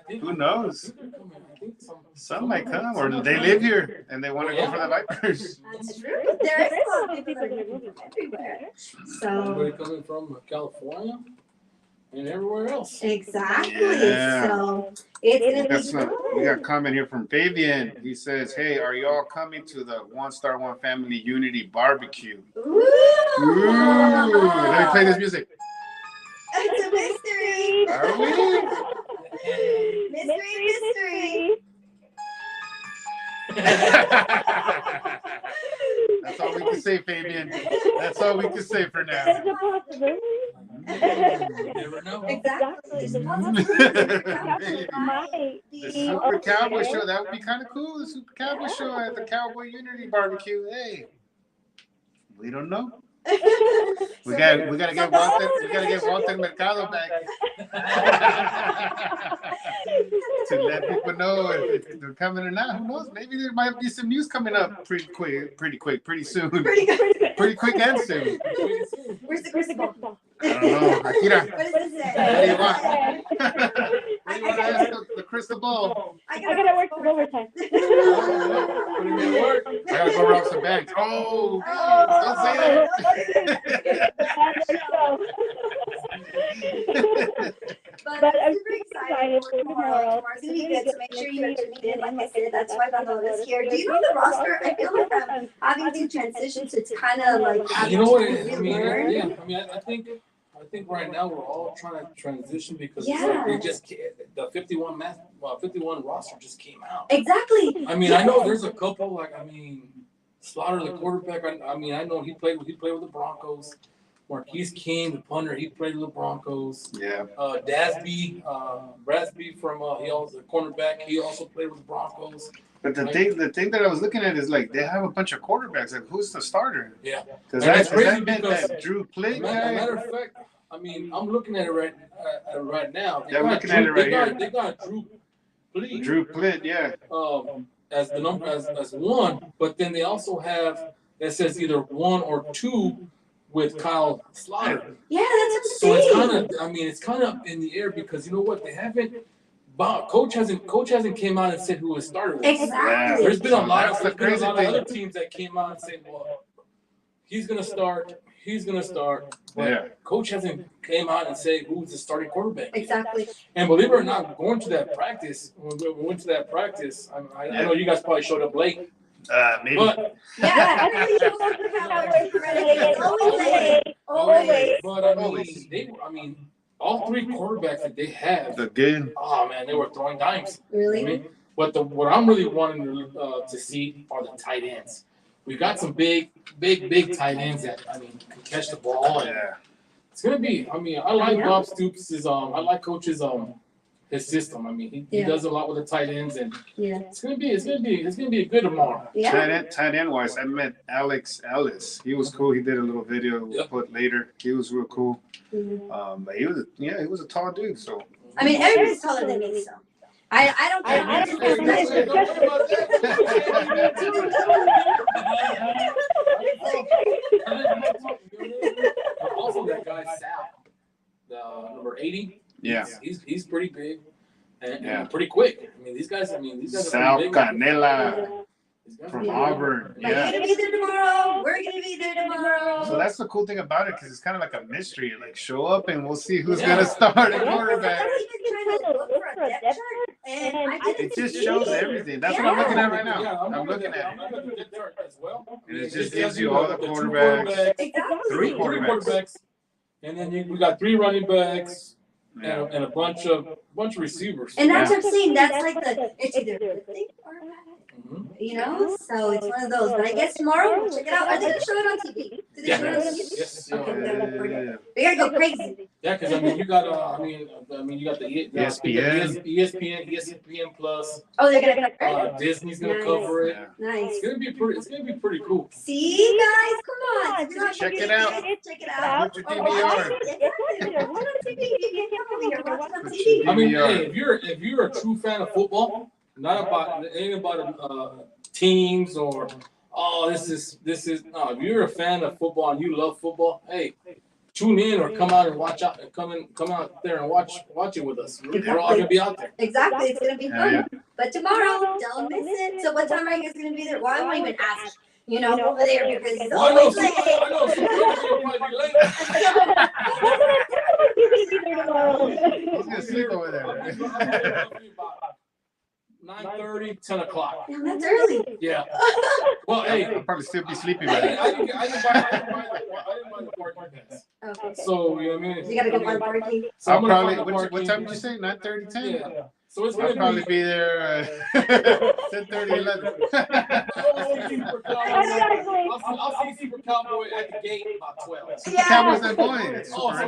Who knows? Some might come, or they live here and they want to go for the Vipers. That's true. There is a lot of people that are moving from everywhere. Somebody So coming from California and everywhere else. exactly. Yeah. So it's gonna be We got a comment here from Fabian. He says, "Hey, are y'all coming to the One Star One Family Unity Barbecue?" Ooh. Let me play this music. It's a mystery. Are we? Mystery. That's all we can say, Fabian. That's all we can say for now. You never know. Exactly. The Super Cowboy Show, that would be kind of cool. The Super Cowboy Show at the Cowboy Unity Barbecue. Hey, we don't know. We gotta get Walter Mercado back to let people know if they're coming or not. Who knows? Maybe there might be some news coming up pretty quick, soon. Pretty quick and soon. Where's the crystal ball? I don't know. Akira, What does it say? what do you want? What do you want to ask the crystal ball? I gotta work for overtime. I gotta go rob some banks. Oh, don't say that. But I'm super excited for tomorrow. Tomorrow's gonna be good, so make sure you are tuned in. Like I said, that's why Vandal is here. Do you know the roster? I feel like I'm having to transition to kind of like You know what? relearn. I think right now we're all trying to transition because it's Yeah. like they just the 51 roster just came out. Exactly. I mean, I know there's a couple Slaughter, the quarterback. I know he played with the Broncos. Marquise King, the punter, he played with the Broncos. Yeah. Brasby from he also the cornerback. He also played with the Broncos. But the thing that I was looking at is like they have a bunch of quarterbacks. Like, who's the starter? Yeah. Because And it's crazy that meant because- that Drew Plitt guy. Matter of fact, I'm looking at it right now. Yeah, I'm looking at it right here. They got Drew Plitt. Drew Plitt, yeah. As the number as one, but then they also have that says either 1 or 2 with Kyle Slaughter. Yeah, that's So insane. it's kind of in the air because you know what, they haven't. Coach hasn't came out and said who his starter was. Exactly. There's been a lot That's of the crazy thing. other teams that came out and said, well, he's gonna start. But Yeah. Coach hasn't came out and said who's the starting quarterback. Exactly. And believe it or not, going to that practice, when we went to that practice, I know you guys probably showed up late. Maybe. But Yeah, I really feel like the Cowboys are ready. It's always late. Always. But I mean, all 3 quarterbacks that they have, Again. oh man, they were throwing dimes. Really? But what I'm really wanting to see are the tight ends. We got some big tight ends that can catch the ball. And Yeah. it's gonna be. I like Bob Stoops' I like Coach's his system. He does a lot with the tight ends, and Yeah. it's gonna be a good tomorrow. Yeah. Tight end wise, I met Alex Ellis. He was cool. He did a little video we'll put later. He was real cool. Mhm. But he was a tall dude. So Everybody's taller than me, so I don't care. Also, that guy Sal, the number 80. yeah. He's pretty big and Yeah. pretty quick. These guys are Sal pretty big. Canela from Auburn. But you're Yeah. gonna be there tomorrow. We're gonna be there tomorrow. So that's the cool thing about it because it's kind of like a mystery. Like show up and we'll see who's gonna start at quarterback. I was even trying to look for a depth chart, and I didn't It just see shows it. everything. That's what I'm looking at right now. Yeah, I'm looking at I'm looking at the chart as well. And it just gives you all the quarterbacks. Exactly. Three quarterbacks. And then we got 3 running backs and a bunch of receivers. And that's what I'm saying. That's like it's either good thing or bad. Mhm. So it's one of those. But I guess tomorrow we'll check it out. Are they gonna show it on TV? Do they show it on TV? Yes. Okay, Yeah. we gotta go crazy. Yeah, because you got you got the ESPN. ESPN Plus. Oh, they're gonna Disney's gonna Nice. cover it. Yeah. Nice. It's gonna be pretty cool. See, guys, come on. If you're not Check gonna it be out. there, check it out. Put your Oh, DVR. exactly. We're on TV. You can't come over here. Watch it on Put TV. your I mean, DVR. hey, if you're a true fan of football, not about ain't about teams or this is no. If you're a fan of football and you love football, hey, tune in or come out and come out there and watch it with us. We're all gonna be out there. Exactly. It's gonna be fun. Yeah. But tomorrow, don't miss it. So what time are you guys gonna be there? Well, I won't even ask. Over there because it's Well, I know always late. some will probably be late. Who's gonna sleep over there? 9:30, 10 o'clock. Damn, that's early. Yeah. Well, hey, I'll probably still be sleeping I by then. didn't buy the parking pass. Okay. So, you know what I mean? You gotta go find parking. So I'll I'm gonna probably. find the What parking. time did you say? 9:30, 10? Yeah. So it's I'll gonna probably be. be there 10:30, 11. I'll see Super Cowboy at the gate about 12. Yeah. Cowboys and boys. It's Oh, Super so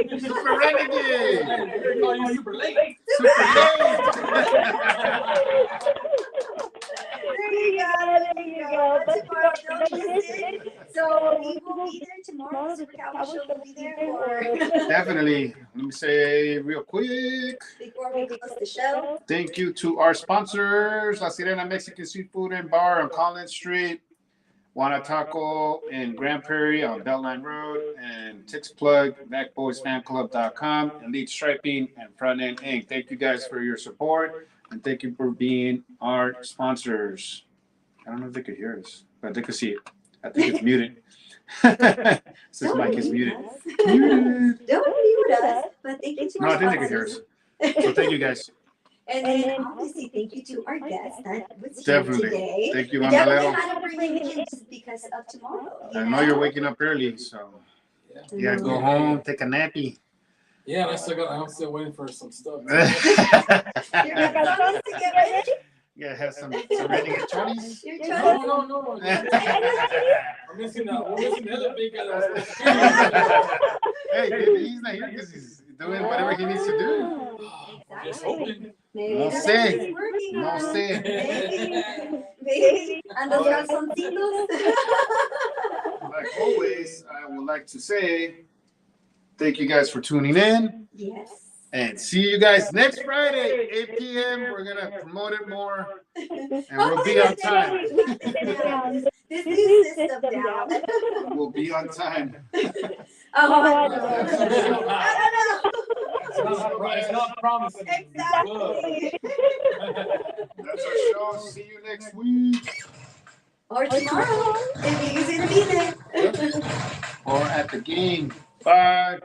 Renegade. Super Renegade. We're gonna call you super late. Super late. There you go. But tomorrow, don't shortlisted. So we will be there tomorrow. The Super Cowboy Show will be there. Or Definitely. Let me say real quick. before we close the show. Thank you to our sponsors, La Sirena Mexican Seafood and Bar on Collins Street, Juana Taco in Grand Prairie on Beltline Road, and tixplug, VAQBOYSFanClub.com, Elite Striping, and Frontend.Ink. Thank you guys for your support, and thank you for being our sponsors. I don't know if they could hear us, but they could see it. I think it's muted. Since Mike is muted. Don't mute us, but thank you to No, our I think they could hear us. So thank you guys. And then obviously thank you to our guest that was here Definitely. today. Thank you, We definitely Vandalero. had to bring him in just because of tomorrow. I know you're waking up early, so you gotta go home, take a nappy. Yeah, I'm still waiting for some stuff. You're supposed to get ready. Yeah, have some ready chonies. You're No. I'm missing the other big guy that was supposed to Hey, maybe he's not here because he's doing whatever he needs to do. Just hoping. Maybe No that's sé. what he's working No on. sé. Maybe. And those calzoncitos. Like always, I would like to say thank you guys for tuning in. Yes. And see you guys next Friday, 8 p.m. We're going to promote it more. And we'll be on time. This new system down. We'll be on time. I It's not promising. Exactly. That's our show. See you next week. Or tomorrow, if he's gonna be there. Or at the game. Bye.